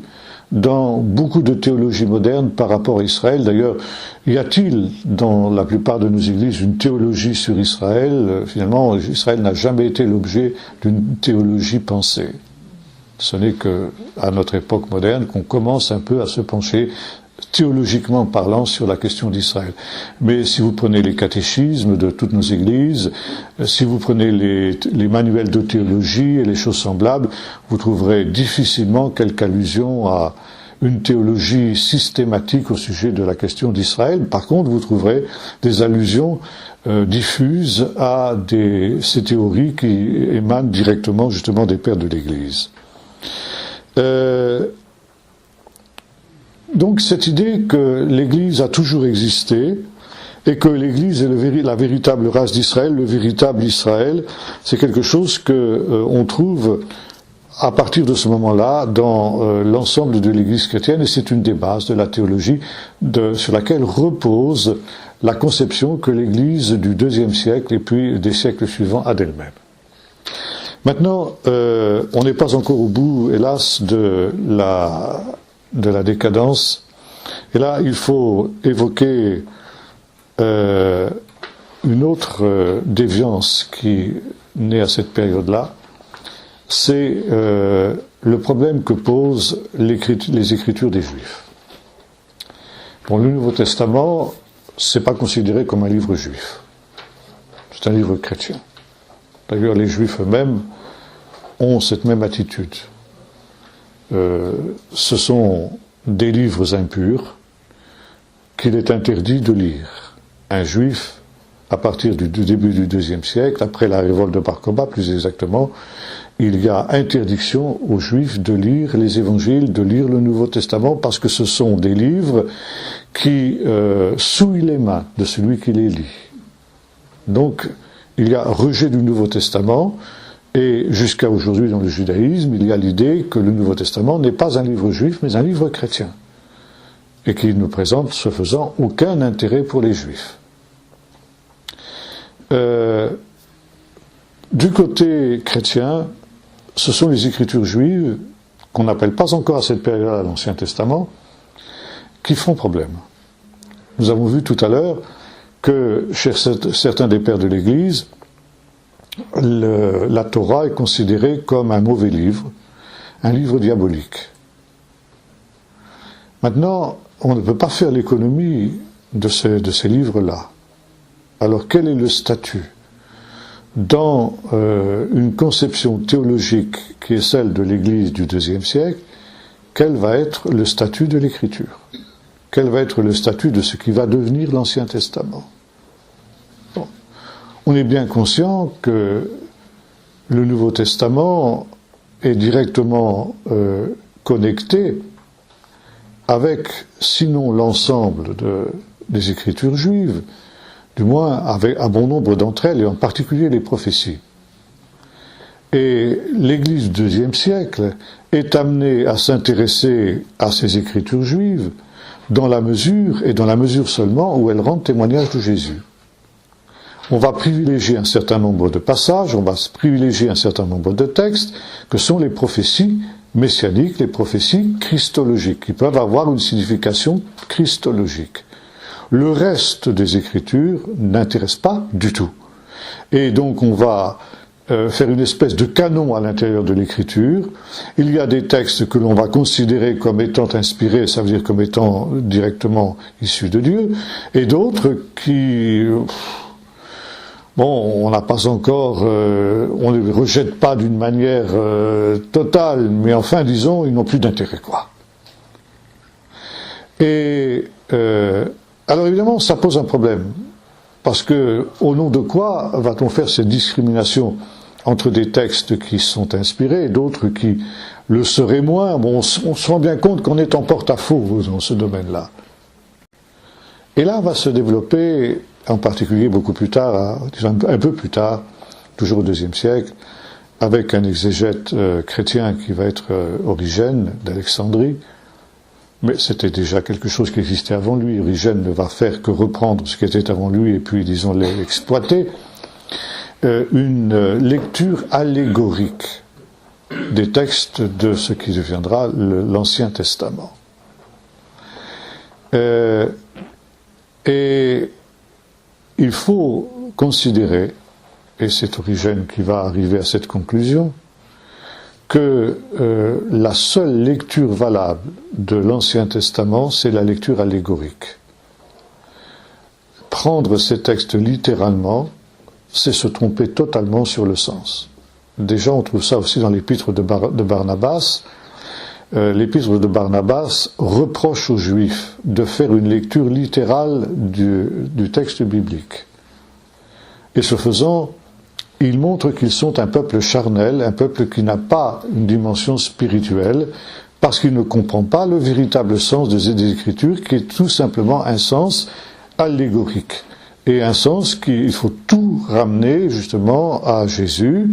dans beaucoup de théologies modernes par rapport à Israël. D'ailleurs, y a-t-il dans la plupart de nos églises une théologie sur Israël? Finalement, Israël n'a jamais été l'objet d'une théologie pensée. Ce n'est qu'à notre époque moderne qu'on commence un peu à se pencher, théologiquement parlant, sur la question d'Israël. Mais si vous prenez les catéchismes de toutes nos églises, si vous prenez les manuels de théologie et les choses semblables, vous trouverez difficilement quelque allusion à une théologie systématique au sujet de la question d'Israël. Par contre, vous trouverez des allusions diffuses à ces théories qui émanent directement justement des pères de l'Église. Donc cette idée que l'Église a toujours existé et que l'Église est la véritable race d'Israël, le véritable Israël, c'est quelque chose que on trouve à partir de ce moment-là dans l'ensemble de l'Église chrétienne, et c'est une des bases de la théologie sur laquelle repose la conception que l'Église du IIe siècle et puis des siècles suivants a d'elle-même. Maintenant, on n'est pas encore au bout, hélas, de la décadence. Et là, il faut évoquer une autre déviance qui naît à cette période-là. C'est le problème que posent les Écritures des Juifs. Bon, le Nouveau Testament, c'est pas considéré comme un livre juif. C'est un livre chrétien. D'ailleurs, les Juifs eux-mêmes ont cette même attitude. Ce sont des livres impurs qu'il est interdit de lire. Un Juif, à partir du début du IIe siècle, après la révolte de Bar Kokhba plus exactement, il y a interdiction aux Juifs de lire les Évangiles, de lire le Nouveau Testament, parce que ce sont des livres qui souillent les mains de celui qui les lit. Donc, il y a rejet du Nouveau Testament, et jusqu'à aujourd'hui dans le judaïsme, il y a l'idée que le Nouveau Testament n'est pas un livre juif, mais un livre chrétien, et qu'il ne présente, ce faisant, aucun intérêt pour les Juifs. Du côté chrétien, ce sont les Écritures juives, qu'on n'appelle pas encore à cette période l'Ancien Testament, qui font problème. Nous avons vu tout à l'heure que chez certains des pères de l'Église, la Torah est considérée comme un mauvais livre, un livre diabolique. Maintenant, on ne peut pas faire l'économie de ces livres-là. Alors quel est le statut dans une conception théologique qui est celle de l'Église du IIe siècle? Quel va être le statut de l'Écriture? Quel va être le statut de ce qui va devenir l'Ancien Testament? Bon. On est bien conscient que le Nouveau Testament est directement connecté avec, sinon l'ensemble des Écritures juives, du moins avec un bon nombre d'entre elles, et en particulier les prophéties. Et l'Église du IIe siècle est amenée à s'intéresser à ces Écritures juives dans la mesure seulement où elles rendent témoignage de Jésus. On va privilégier un certain nombre de passages, on va privilégier un certain nombre de textes, que sont les prophéties messianiques, les prophéties christologiques, qui peuvent avoir une signification christologique. Le reste des Écritures n'intéresse pas du tout. Et donc on va faire une espèce de canon à l'intérieur de l'Écriture. Il y a des textes que l'on va considérer comme étant inspirés, ça veut dire comme étant directement issus de Dieu, et d'autres qui... Bon, on n'a pas encore, on ne les rejette pas d'une manière totale, mais enfin, disons, ils n'ont plus d'intérêt, quoi. Et alors évidemment, ça pose un problème, parce que au nom de quoi va-t-on faire cette discrimination entre des textes qui sont inspirés et d'autres qui le seraient moins? Bon, on se rend bien compte qu'on est en porte-à-faux dans ce domaine-là. Et là va se développer, en particulier beaucoup plus tard, un peu plus tard, toujours au IIe siècle, avec un exégète chrétien qui va être Origène d'Alexandrie, mais c'était déjà quelque chose qui existait avant lui. Origène ne va faire que reprendre ce qui était avant lui et puis, disons, l'exploiter. Une lecture allégorique des textes de ce qui deviendra l'Ancien Testament. Et il faut considérer, et c'est Origène qui va arriver à cette conclusion, que la seule lecture valable de l'Ancien Testament, c'est la lecture allégorique. Prendre ces textes littéralement, c'est se tromper totalement sur le sens. Déjà, on trouve ça aussi dans l'épître de Barnabas. L'épître de Barnabas reproche aux Juifs de faire une lecture littérale du texte biblique. Et ce faisant, il montre qu'ils sont un peuple charnel, un peuple qui n'a pas une dimension spirituelle, parce qu'il ne comprend pas le véritable sens des Écritures, qui est tout simplement un sens allégorique. Et un sens qu'il faut tout ramener justement à Jésus,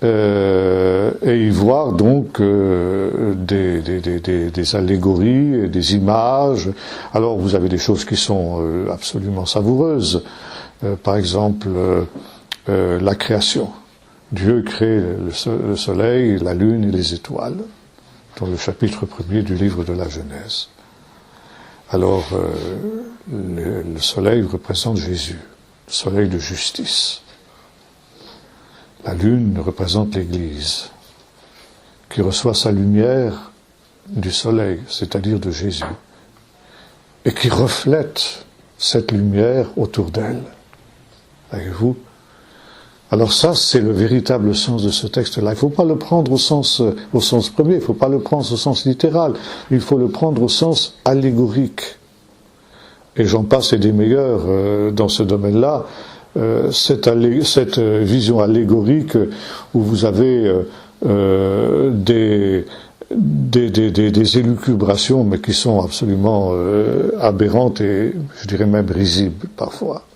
et y voir donc des allégories, des images. Alors vous avez des choses qui sont absolument savoureuses. Par exemple, la création. Dieu crée le soleil, la lune et les étoiles, dans le chapitre 1er du livre de la Genèse. Alors, le soleil représente Jésus, le soleil de justice. La lune représente l'Église, qui reçoit sa lumière du soleil, c'est-à-dire de Jésus, et qui reflète cette lumière autour d'elle. Voyez-vous ? Alors ça, c'est le véritable sens de ce texte-là. Il ne faut pas le prendre au sens premier, il ne faut pas le prendre au sens littéral, il faut le prendre au sens allégorique. Et j'en passe et des meilleurs dans ce domaine-là. Cette vision allégorique où vous avez des élucubrations, mais qui sont absolument aberrantes et, je dirais même, risibles parfois.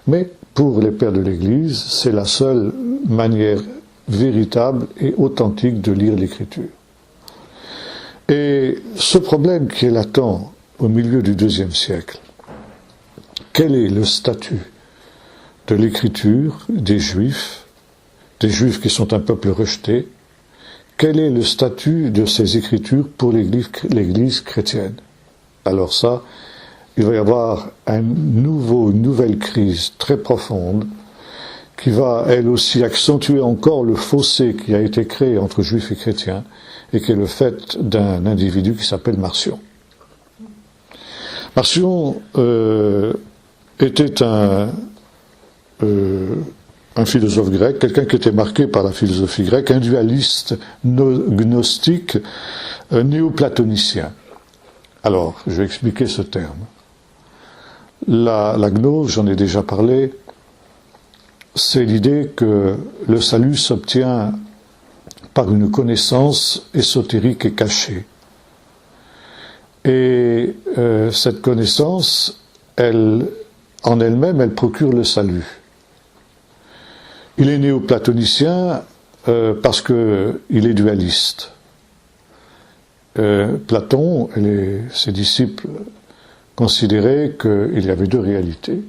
Mais pour les pères de l'Église, c'est la seule manière véritable et authentique de lire l'Écriture. Et ce problème qui est latent au milieu du IIe siècle, quel est le statut de l'Écriture des Juifs qui sont un peuple rejeté? Quel est le statut de ces Écritures pour l'Église chrétienne? Alors ça, il va y avoir une nouvelle crise très profonde qui va, elle aussi, accentuer encore le fossé qui a été créé entre juifs et chrétiens et qui est le fait d'un individu qui s'appelle Marcion. Marcion était un philosophe grec, quelqu'un qui était marqué par la philosophie grecque, un dualiste gnostique néoplatonicien. Alors, je vais expliquer ce terme. La gnose, j'en ai déjà parlé, c'est l'idée que le salut s'obtient par une connaissance ésotérique et cachée. Et cette connaissance, en elle-même, elle procure le salut. Il est néoplatonicien parce qu'il est dualiste. Platon et ses disciples considéraient qu'il y avait deux réalités,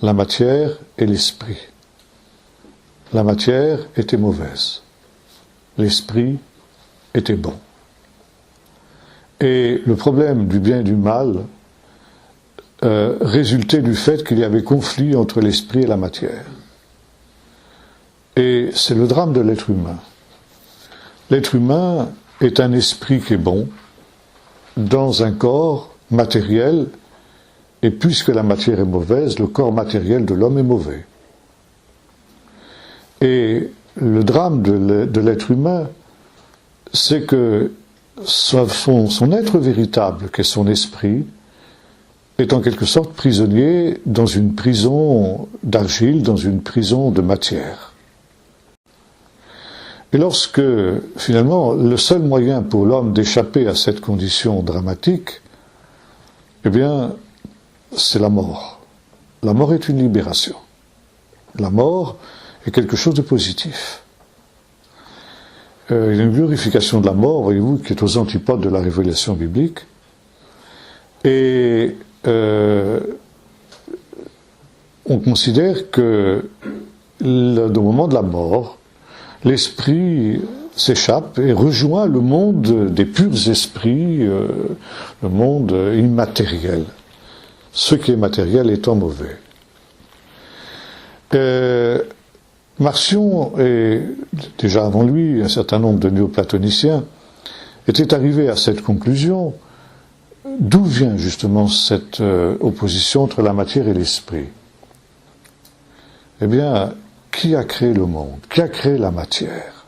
la matière et l'esprit. La matière était mauvaise, l'esprit était bon. Et le problème du bien et du mal résultait du fait qu'il y avait conflit entre l'esprit et la matière. Et c'est le drame de l'être humain. L'être humain est un esprit qui est bon dans un corps matériel, et puisque la matière est mauvaise, le corps matériel de l'homme est mauvais. Et le drame de l'être humain, c'est que son être véritable, qu'est son esprit, est en quelque sorte prisonnier dans une prison d'argile, dans une prison de matière. Et lorsque, finalement, le seul moyen pour l'homme d'échapper à cette condition dramatique, eh bien, c'est la mort. La mort est une libération. La mort est quelque chose de positif. Il y a une glorification de la mort, voyez-vous, qui est aux antipodes de la révélation biblique. Et on considère que, au moment de la mort, l'esprit s'échappe et rejoint le monde des purs esprits, le monde immatériel. Ce qui est matériel étant mauvais. Marcion, et déjà avant lui, un certain nombre de néoplatoniciens, étaient arrivés à cette conclusion. D'où vient justement cette opposition entre la matière et l'esprit? Eh bien, qui a créé le monde? Qui a créé la matière?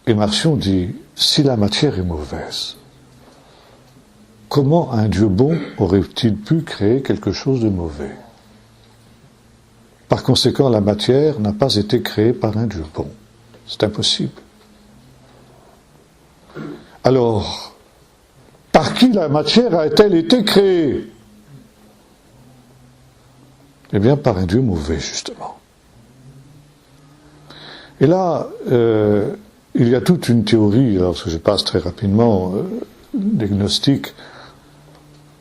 Et Marcion dit, si la matière est mauvaise, comment un Dieu bon aurait-il pu créer quelque chose de mauvais? Par conséquent, la matière n'a pas été créée par un Dieu bon. C'est impossible. Alors, par qui la matière a-t-elle été créée? Eh bien, par un Dieu mauvais, justement. Et là, il y a toute une théorie, alors que je passe très rapidement, des gnostiques.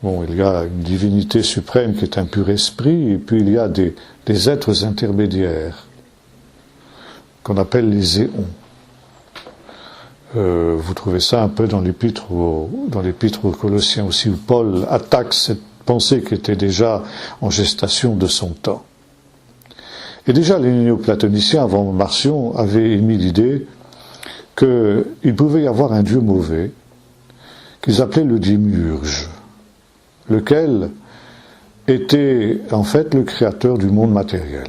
Bon, il y a une divinité suprême qui est un pur esprit, et puis il y a des êtres intermédiaires, qu'on appelle les éons. Vous trouvez ça un peu dans l'épître aux Colossiens aussi, où Paul attaque cette pensée qui était déjà en gestation de son temps. Et déjà, les néoplatoniciens, avant Marcion, avaient émis l'idée qu'il pouvait y avoir un Dieu mauvais, qu'ils appelaient le démiurge, lequel était en fait le créateur du monde matériel.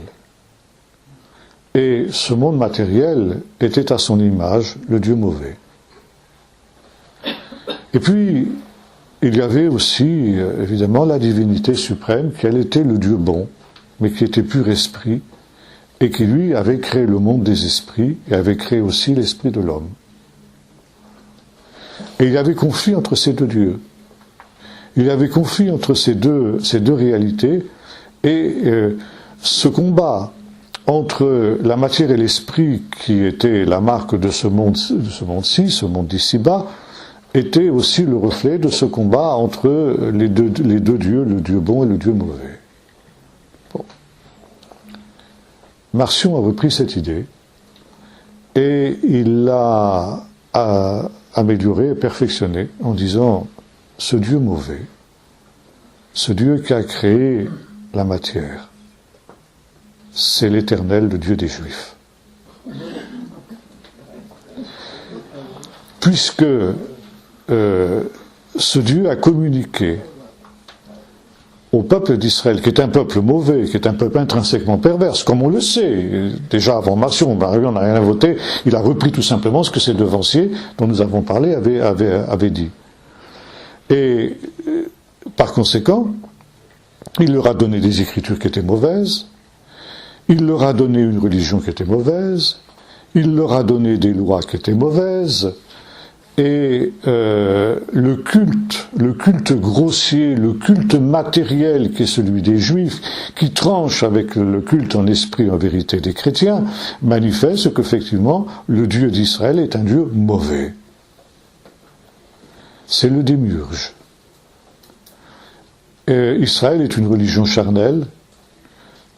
Et ce monde matériel était à son image le Dieu mauvais. Et puis, il y avait aussi, évidemment, la divinité suprême, qui elle était le Dieu bon, mais qui était pur esprit, et qui lui avait créé le monde des esprits, et avait créé aussi l'esprit de l'homme. Et il y avait conflit entre ces deux dieux. Il y avait conflit entre ces deux réalités, et ce combat entre la matière et l'esprit, qui était la marque de ce monde-ci, ce monde d'ici-bas, était aussi le reflet de ce combat entre les deux dieux, le Dieu bon et le Dieu mauvais. Bon. Marcion a repris cette idée, et il l'a améliorée et perfectionnée en disant, ce Dieu mauvais, ce Dieu qui a créé la matière, c'est l'Éternel, le Dieu des Juifs. Puisque ce Dieu a communiqué au peuple d'Israël, qui est un peuple mauvais, qui est un peuple intrinsèquement perverse, comme on le sait, déjà avant Marcion, on n'a rien inventé, il a repris tout simplement ce que ses devanciers, dont nous avons parlé, avaient dit. Et par conséquent, il leur a donné des écritures qui étaient mauvaises, il leur a donné une religion qui était mauvaise, il leur a donné des lois qui étaient mauvaises, et le culte grossier, le culte matériel qui est celui des Juifs, qui tranche avec le culte en esprit et en vérité des chrétiens, manifeste qu'effectivement le Dieu d'Israël est un Dieu mauvais. C'est le démiurge. Israël est une religion charnelle.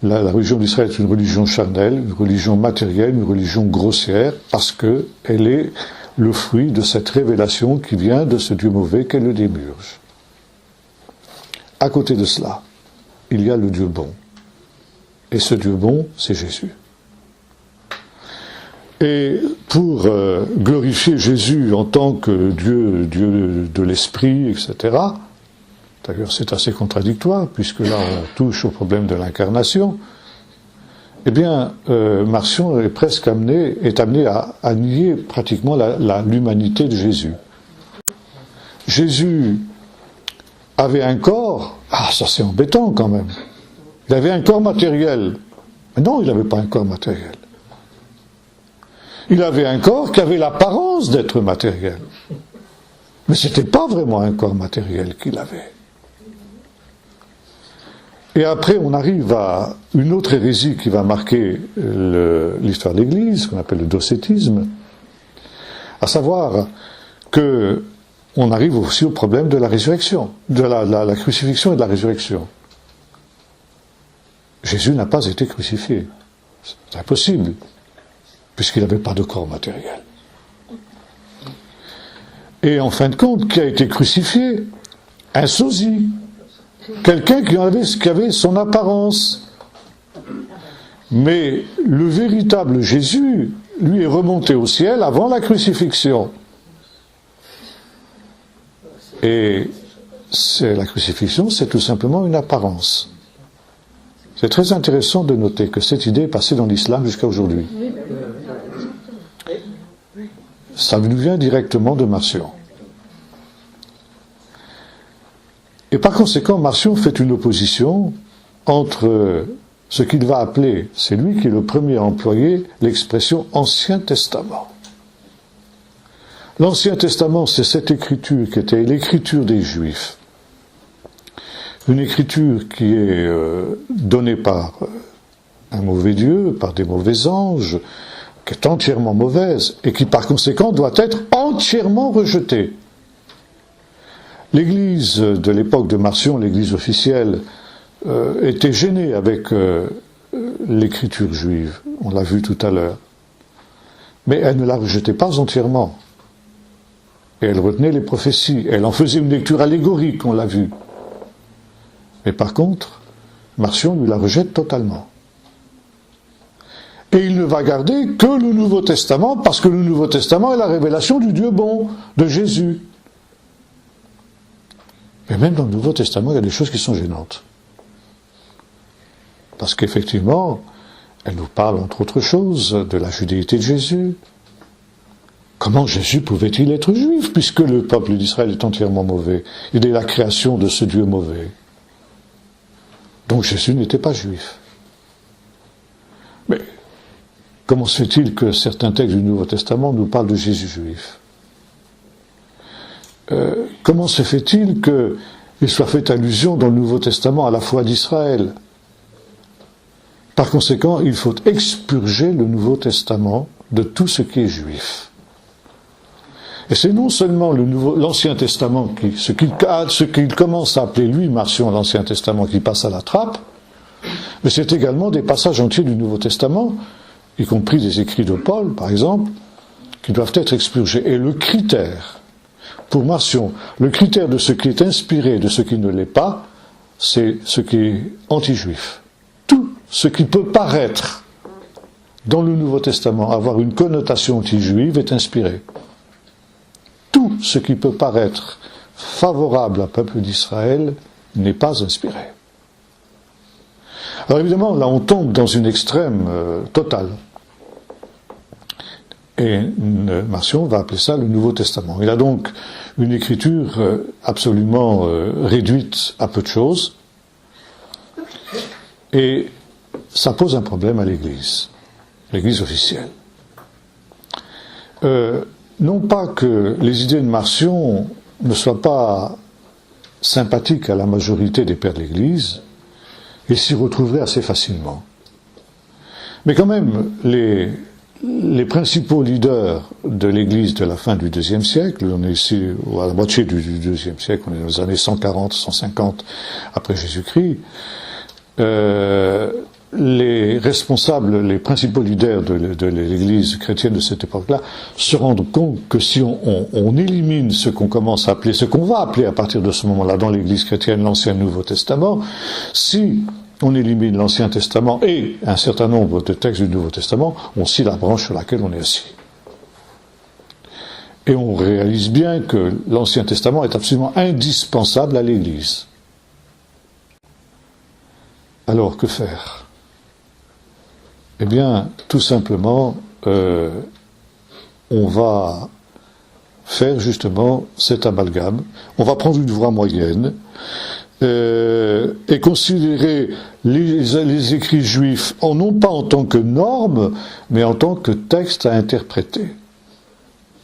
La religion d'Israël est une religion charnelle, une religion matérielle, une religion grossière, parce qu'elle est le fruit de cette révélation qui vient de ce Dieu mauvais qu'est le démiurge. À côté de cela, il y a le Dieu bon. Et ce Dieu bon, c'est Jésus. Et pour glorifier Jésus en tant que Dieu de l'esprit, etc., d'ailleurs, c'est assez contradictoire, puisque là, on touche au problème de l'incarnation. Eh bien, Marcion est presque amené à nier pratiquement l'humanité de Jésus. Jésus avait un corps, ça c'est embêtant quand même. Il avait un corps matériel. Mais non, il n'avait pas un corps matériel. Il avait un corps qui avait l'apparence d'être matériel. Mais ce n'était pas vraiment un corps matériel qu'il avait. Et après, on arrive à une autre hérésie qui va marquer l'histoire de l'Église, qu'on appelle le docétisme, à savoir que on arrive aussi au problème de la résurrection, de la crucifixion et de la résurrection. Jésus n'a pas été crucifié. C'est impossible, puisqu'il n'avait pas de corps matériel. Et en fin de compte, qui a été crucifié? Un sosie. Quelqu'un qui avait son apparence. Mais le véritable Jésus, lui, est remonté au ciel avant la crucifixion. Et la crucifixion, c'est tout simplement une apparence. C'est très intéressant de noter que cette idée est passée dans l'islam jusqu'à aujourd'hui. Ça nous vient directement de Marcion. Et par conséquent, Marcion fait une opposition entre ce qu'il va appeler, c'est lui qui est le premier à employer l'expression Ancien Testament. L'Ancien Testament, c'est cette écriture qui était l'écriture des Juifs. Une écriture qui est donnée par un mauvais Dieu, par des mauvais anges, qui est entièrement mauvaise et qui par conséquent doit être entièrement rejetée. L'Église de l'époque de Marcion, l'Église officielle, était gênée avec l'écriture juive, on l'a vu tout à l'heure. Mais elle ne la rejetait pas entièrement. Et elle retenait les prophéties, elle en faisait une lecture allégorique, on l'a vu. Mais par contre, Marcion lui la rejette totalement. Et il ne va garder que le Nouveau Testament, parce que le Nouveau Testament est la révélation du Dieu bon, de Jésus. Mais même dans le Nouveau Testament, il y a des choses qui sont gênantes. Parce qu'effectivement, elle nous parle, entre autres choses, de la judéité de Jésus. Comment Jésus pouvait-il être juif, puisque le peuple d'Israël est entièrement mauvais? Il est la création de ce Dieu mauvais. Donc Jésus n'était pas juif. Mais comment se fait-il que certains textes du Nouveau Testament nous parlent de Jésus juif? Comment se fait-il qu'il soit fait allusion dans le Nouveau Testament à la foi d'Israël? Par conséquent, il faut expurger le Nouveau Testament de tout ce qui est juif. Et c'est non seulement l'Ancien Testament, ce qu'il commence à appeler lui, Marcion, l'Ancien Testament, qui passe à la trappe, mais c'est également des passages entiers du Nouveau Testament, y compris des écrits de Paul, par exemple, qui doivent être expurgés. Et le critère, pour Marcion, le critère de ce qui est inspiré et de ce qui ne l'est pas, c'est ce qui est anti-juif. Tout ce qui peut paraître dans le Nouveau Testament avoir une connotation anti-juive est inspiré. Tout ce qui peut paraître favorable au peuple d'Israël n'est pas inspiré. Alors évidemment, là on tombe dans une extrême totale. Et Marcion va appeler ça le Nouveau Testament. Il a donc une écriture absolument réduite à peu de choses. Et ça pose un problème à l'Église officielle. Non pas que les idées de Marcion ne soient pas sympathiques à la majorité des pères de l'Église, ils s'y retrouveraient assez facilement. Mais quand même, les principaux leaders de l'Église de la fin du IIe siècle, on est ici à la moitié du IIe siècle, on est dans les années 140, 150 après Jésus-Christ, les responsables, les principaux leaders de l'Église chrétienne de cette époque-là se rendent compte que si on élimine ce qu'on commence à appeler, ce qu'on va appeler à partir de ce moment-là dans l'Église chrétienne l'Ancien et le Nouveau Testament, si on élimine l'Ancien Testament et un certain nombre de textes du Nouveau Testament, on scie la branche sur laquelle on est assis. Et on réalise bien que l'Ancien Testament est absolument indispensable à l'Église. Alors, que faire ? Eh bien, tout simplement, on va faire justement cet amalgame. On va prendre une voie moyenne et considérer les écrits juifs non pas en tant que norme, mais en tant que texte à interpréter.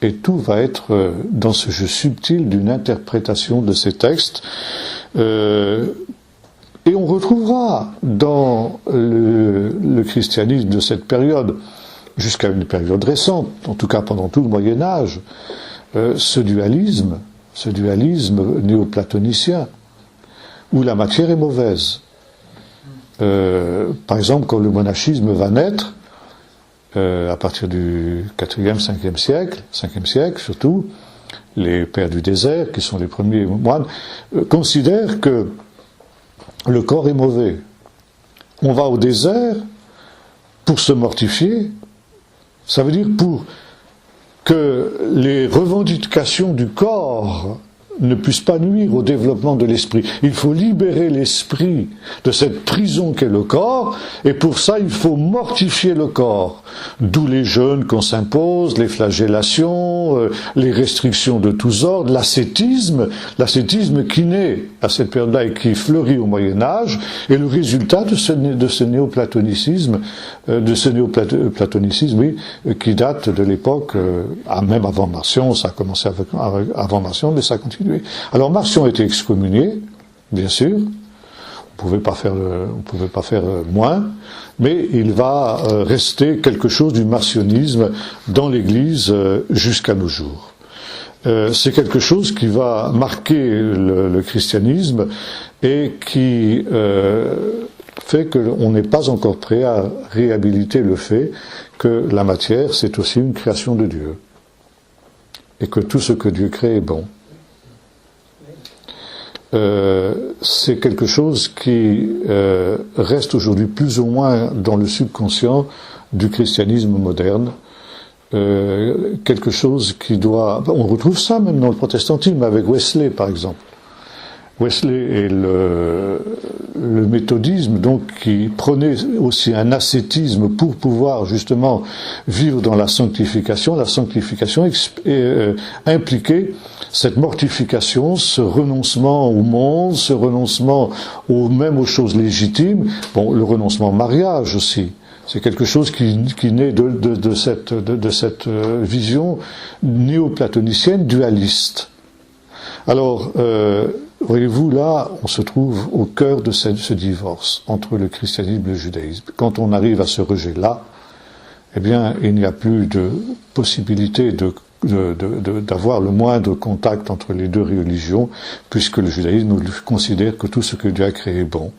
Et tout va être dans ce jeu subtil d'une interprétation de ces textes. Et on retrouvera dans le christianisme de cette période, jusqu'à une période récente, en tout cas pendant tout le Moyen-Âge, ce dualisme néoplatonicien, où la matière est mauvaise. Par exemple, quand le monachisme va naître, à partir du 4e, 5e siècle surtout, les pères du désert, qui sont les premiers moines, considèrent que le corps est mauvais. On va au désert pour se mortifier, ça veut dire pour que les revendications du corps ne puissent pas nuire au développement de l'esprit. Il faut libérer l'esprit de cette prison qu'est le corps, et pour ça il faut mortifier le corps. D'où les jeûnes qu'on s'impose, les flagellations, les restrictions de tous ordres, l'ascétisme qui naît à cette période-là et qui fleurit au Moyen-Âge, est le résultat de ce néoplatonicisme, qui date de l'époque, même avant Marcion, ça a commencé avant Marcion, mais ça a continué. Alors Marcion a été excommunié, bien sûr. pouvait pas faire moins, mais il va rester quelque chose du marcionisme dans l'Église jusqu'à nos jours. C'est quelque chose qui va marquer le christianisme et qui fait qu'on n'est pas encore prêt à réhabiliter le fait que la matière, c'est aussi une création de Dieu. Et que tout ce que Dieu crée est bon. C'est quelque chose qui reste aujourd'hui plus ou moins dans le subconscient du christianisme moderne. Quelque chose qui doit... On retrouve ça même dans le protestantisme avec Wesley par exemple. Wesley et le méthodisme, donc, qui prenait aussi un ascétisme pour pouvoir justement vivre dans la sanctification. La sanctification impliquait cette mortification, ce renoncement au monde, ce renoncement même aux choses légitimes. Bon, le renoncement au mariage aussi. C'est quelque chose qui naît de cette vision néoplatonicienne dualiste. Alors, voyez-vous, là, on se trouve au cœur de ce divorce entre le christianisme et le judaïsme. Quand on arrive à ce rejet-là, eh bien, il n'y a plus de possibilité d'avoir le moindre contact entre les deux religions, puisque le judaïsme considère que tout ce que Dieu a créé est bon,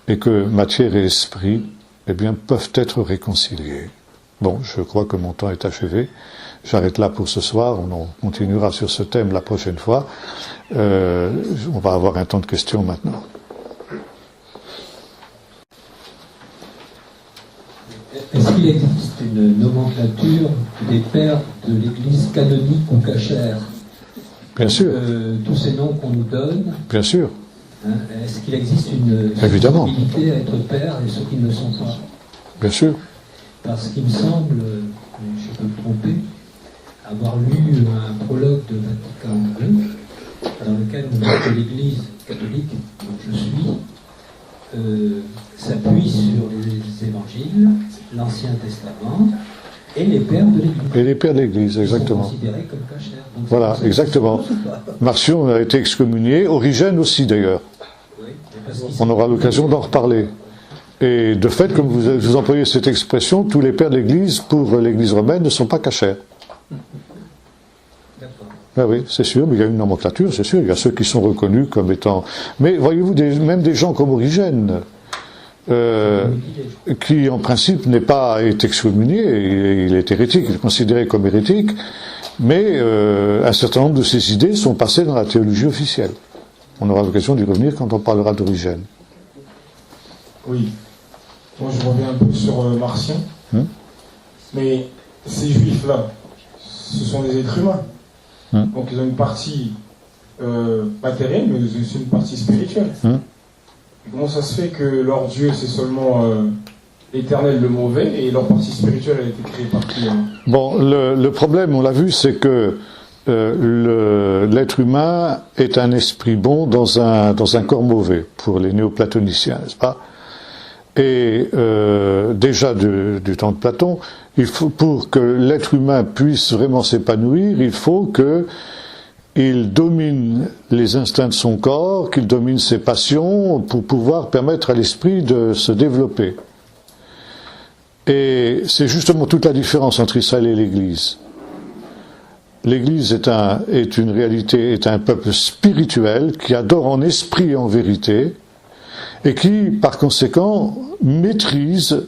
et que matière et esprit, eh bien, peuvent être réconciliés. Bon, je crois que mon temps est achevé. J'arrête là pour ce soir. On continuera sur ce thème la prochaine fois. On va avoir un temps de questions maintenant. Est-ce qu'il existe une nomenclature des pères de l'Église canonique ou cachère? Bien sûr. Tous ces noms qu'on nous donne. Bien sûr. Hein, est-ce qu'il existe une possibilité à être père et ceux qui ne le sont pas? Bien sûr. Parce qu'il me semble, je peux me tromper, avoir lu un prologue de Vatican II, dans lequel on dit que l'Église catholique, dont je suis, s'appuie sur les évangiles, l'Ancien Testament, et les pères de l'Église. Et les pères de l'Église, exactement. Sont considérés comme cachères. Voilà, exactement. Marcion a été excommunié, Origène aussi d'ailleurs. Oui, on aura l'occasion d'en reparler. Et de fait, comme vous employez cette expression, tous les pères de l'Église, pour l'Église romaine, ne sont pas cachers. Ah oui, c'est sûr, mais il y a une nomenclature, c'est sûr. Il y a ceux qui sont reconnus comme étant... Mais voyez-vous, même des gens comme Origène, qui en principe n'est pas est excommunié, il est hérétique, il est considéré comme hérétique, mais un certain nombre de ses idées sont passées dans la théologie officielle. On aura l'occasion d'y revenir quand on parlera d'Origène. Oui. Moi, je reviens un peu sur Marcion. Mais ces juifs-là, ce sont des êtres humains. Donc, ils ont une partie matérielle, mais aussi une partie spirituelle. Comment ça se fait que leur Dieu, c'est seulement l'éternel, le mauvais, et leur partie spirituelle a été créée par qui? Bon, le problème, on l'a vu, c'est que l'être humain est un esprit bon dans un corps mauvais, pour les néoplatoniciens, n'est-ce pas? Et déjà du temps de Platon, il faut, pour que l'être humain puisse vraiment s'épanouir, il faut qu'il domine les instincts de son corps, qu'il domine ses passions pour pouvoir permettre à l'esprit de se développer. Et c'est justement toute la différence entre Israël et l'Église. L'Église est une réalité, est un peuple spirituel qui adore en esprit et en vérité, et qui, par conséquent, maîtrise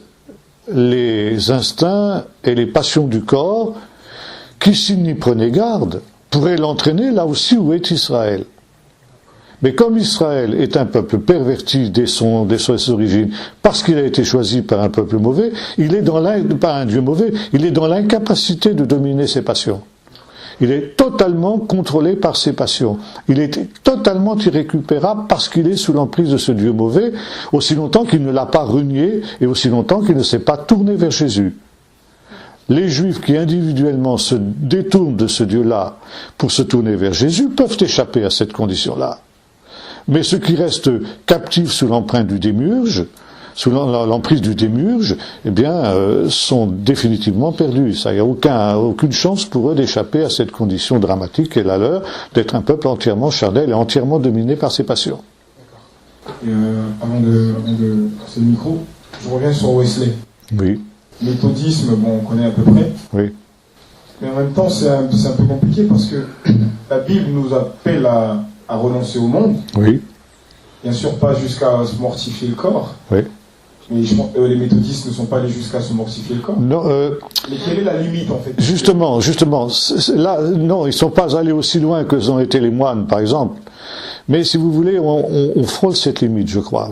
les instincts et les passions du corps, qui, s'il n'y prenait garde, pourrait l'entraîner là aussi où est Israël. Mais comme Israël est un peuple perverti dès ses origines, parce qu'il a été choisi par un peuple mauvais, par un Dieu mauvais, il est dans l'incapacité de dominer ses passions. Il est totalement contrôlé par ses passions. Il est totalement irrécupérable parce qu'il est sous l'emprise de ce Dieu mauvais, aussi longtemps qu'il ne l'a pas renié et aussi longtemps qu'il ne s'est pas tourné vers Jésus. Les Juifs qui individuellement se détournent de ce Dieu-là pour se tourner vers Jésus peuvent échapper à cette condition-là. Mais ceux qui restent captifs sous l'empreinte du démiurge, sous l'emprise du démiurge, eh bien, sont définitivement perdus. Il n'y a aucune chance pour eux d'échapper à cette condition dramatique qui est la leur, d'être un peuple entièrement charnel et entièrement dominé par ses passions. D'accord. avant de passer le micro, je reviens sur Wesley. Oui. Méthodisme, bon, on connaît à peu près. Oui. Mais en même temps, c'est un peu compliqué parce que la Bible nous appelle à renoncer au monde. Oui. Bien sûr, pas jusqu'à se mortifier le corps. Oui. Mais je pense que les méthodistes ne sont pas allés jusqu'à se mortifier le corps. Non, mais quelle est la limite, en fait? Justement, là, non, ils ne sont pas allés aussi loin que ont été les moines, par exemple. Mais si vous voulez, on frôle cette limite, je crois.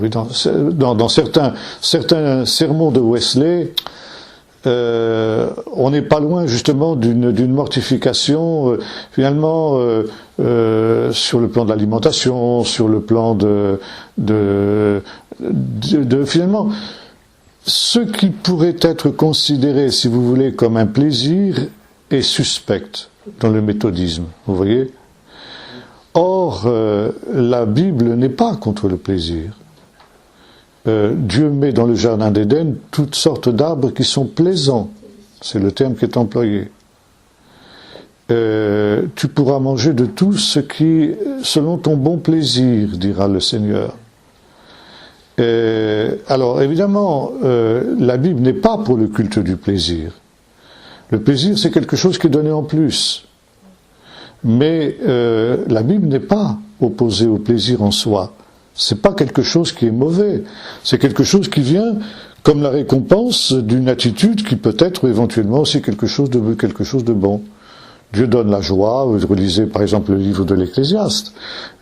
Dans certains sermons de Wesley, on n'est pas loin justement d'une mortification, finalement, sur le plan de l'alimentation, sur le plan de finalement, ce qui pourrait être considéré, si vous voulez, comme un plaisir est suspect dans le méthodisme, vous voyez. Or, la Bible n'est pas contre le plaisir. Dieu met dans le jardin d'Éden toutes sortes d'arbres qui sont plaisants. C'est le terme qui est employé. Tu pourras manger de tout ce qui, selon ton bon plaisir, dira le Seigneur. Alors, évidemment, la Bible n'est pas pour le culte du plaisir. Le plaisir, c'est quelque chose qui est donné en plus. Mais la Bible n'est pas opposée au plaisir en soi. C'est pas quelque chose qui est mauvais. C'est quelque chose qui vient comme la récompense d'une attitude qui peut être éventuellement aussi quelque chose de bon. Dieu donne la joie. Vous relisez par exemple le livre de l'Ecclésiaste.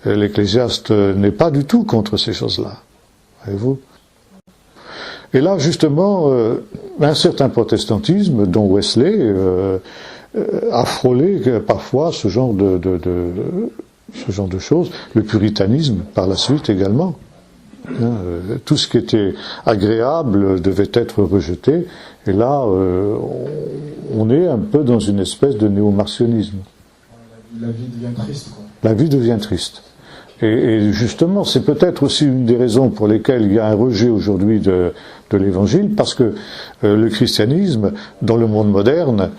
L'Ecclésiaste n'est pas du tout contre ces choses-là. Voyez-vous ? Et là, justement, un certain protestantisme, dont Wesley, a frôlé parfois ce genre de choses. Le puritanisme, par la suite également. Tout ce qui était agréable devait être rejeté. Et là, on est un peu dans une espèce de néo-marcionisme. La vie devient triste, quoi. La vie devient triste. Et justement, c'est peut-être aussi une des raisons pour lesquelles il y a un rejet aujourd'hui de l'Évangile, parce que le christianisme, dans le monde moderne,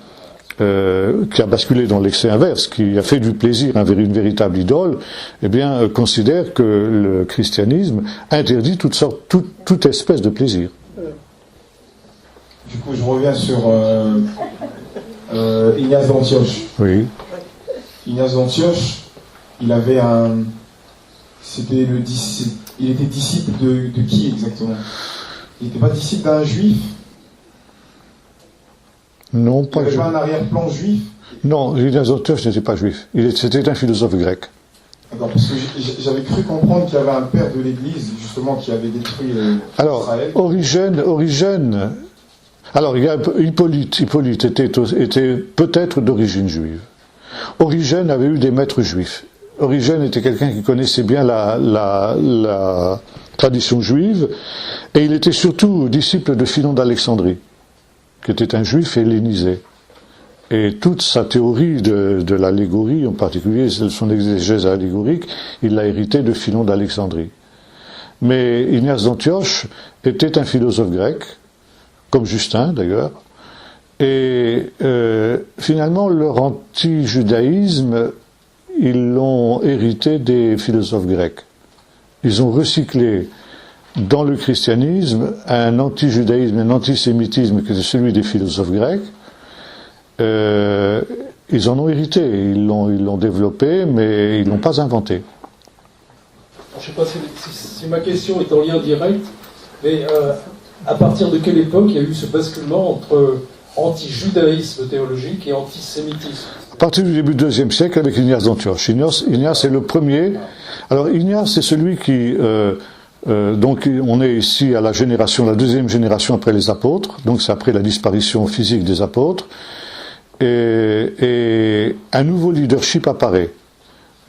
qui a basculé dans l'excès inverse, qui a fait du plaisir une véritable idole, eh bien, considère que le christianisme interdit toute espèce de plaisir. Du coup, je reviens sur Ignace d'Antioche. Oui. Ignace d'Antioche, il avait il était disciple de qui exactement? Il n'était pas disciple d'un juif? Non, pas juif. Il n'avait pas un arrière-plan juif? Non, Ignace d'Antioche n'était pas juif. C'était un philosophe grec. D'accord, parce que j'avais cru comprendre qu'il y avait un père de l'Église, justement, qui avait détruit Israël. Origène. Alors, il y a Hippolyte était peut-être d'origine juive. Origène avait eu des maîtres juifs. Origène était quelqu'un qui connaissait bien la tradition juive, et il était surtout disciple de Philon d'Alexandrie, qui était un juif hellénisé. Et toute sa théorie de l'allégorie, en particulier son exégèse allégorique, il l'a hérité de Philon d'Alexandrie. Mais Ignace d'Antioche était un philosophe grec, comme Justin d'ailleurs, et finalement leur anti-judaïsme, ils l'ont hérité des philosophes grecs. Ils ont recyclé dans le christianisme un anti-judaïsme, un antisémitisme qui était celui des philosophes grecs. Ils en ont hérité, ils l'ont développé, mais ils l'ont pas inventé. Je ne sais pas si ma question est en lien direct, mais à partir de quelle époque il y a eu ce basculement entre anti-judaïsme théologique et antisémitisme? À partir du début du IIe siècle avec Ignace d'Antioche. Ignace est le premier. Alors Ignace c'est celui qui... donc on est ici à la deuxième génération après les apôtres, donc c'est après la disparition physique des apôtres, et un nouveau leadership apparaît.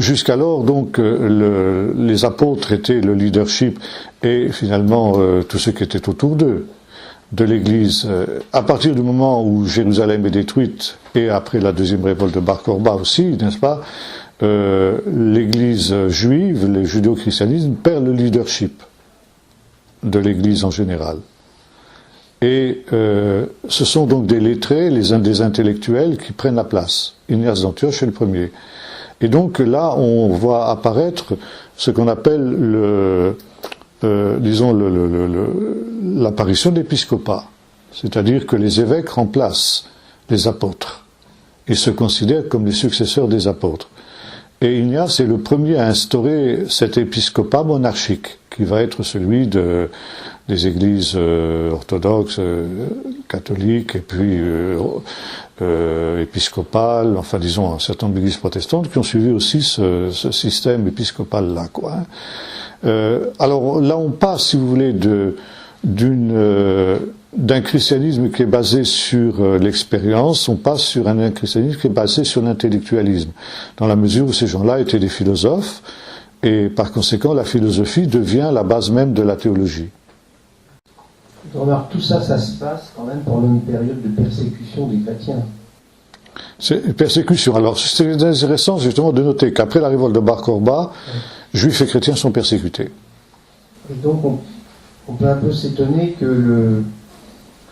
Jusqu'alors, donc, les apôtres étaient le leadership et finalement tout ce qui était autour d'eux, de l'Église. À partir du moment où Jérusalem est détruite, et après la deuxième révolte de Bar Korba aussi, n'est-ce pas, l'Église juive, le judéo-christianisme, perd le leadership de l'Église en général. Et ce sont donc des lettrés, des intellectuels qui prennent la place. Ignace d'Antioche est le premier. Et donc là, on voit apparaître ce qu'on appelle disons, l'apparition de l'épiscopat. C'est-à-dire que les évêques remplacent les apôtres et se considèrent comme les successeurs des apôtres. Et Ignace est le premier à instaurer cet épiscopat monarchique, qui va être celui des églises orthodoxes, catholiques, et puis épiscopales, enfin disons un certain nombre d'églises protestantes qui ont suivi aussi ce système épiscopal-là, quoi. Alors là, on passe, si vous voulez, d'un christianisme qui est basé sur l'expérience, on passe sur un christianisme qui est basé sur l'intellectualisme, dans la mesure où ces gens-là étaient des philosophes, et par conséquent, la philosophie devient la base même de la théologie. Je remarque, tout ça, ça se passe quand même pendant une période de persécution des chrétiens. C'est une persécution. Alors, c'est intéressant justement de noter qu'après la révolte de Bar Korba, juifs et chrétiens sont persécutés. Et donc, on peut un peu s'étonner que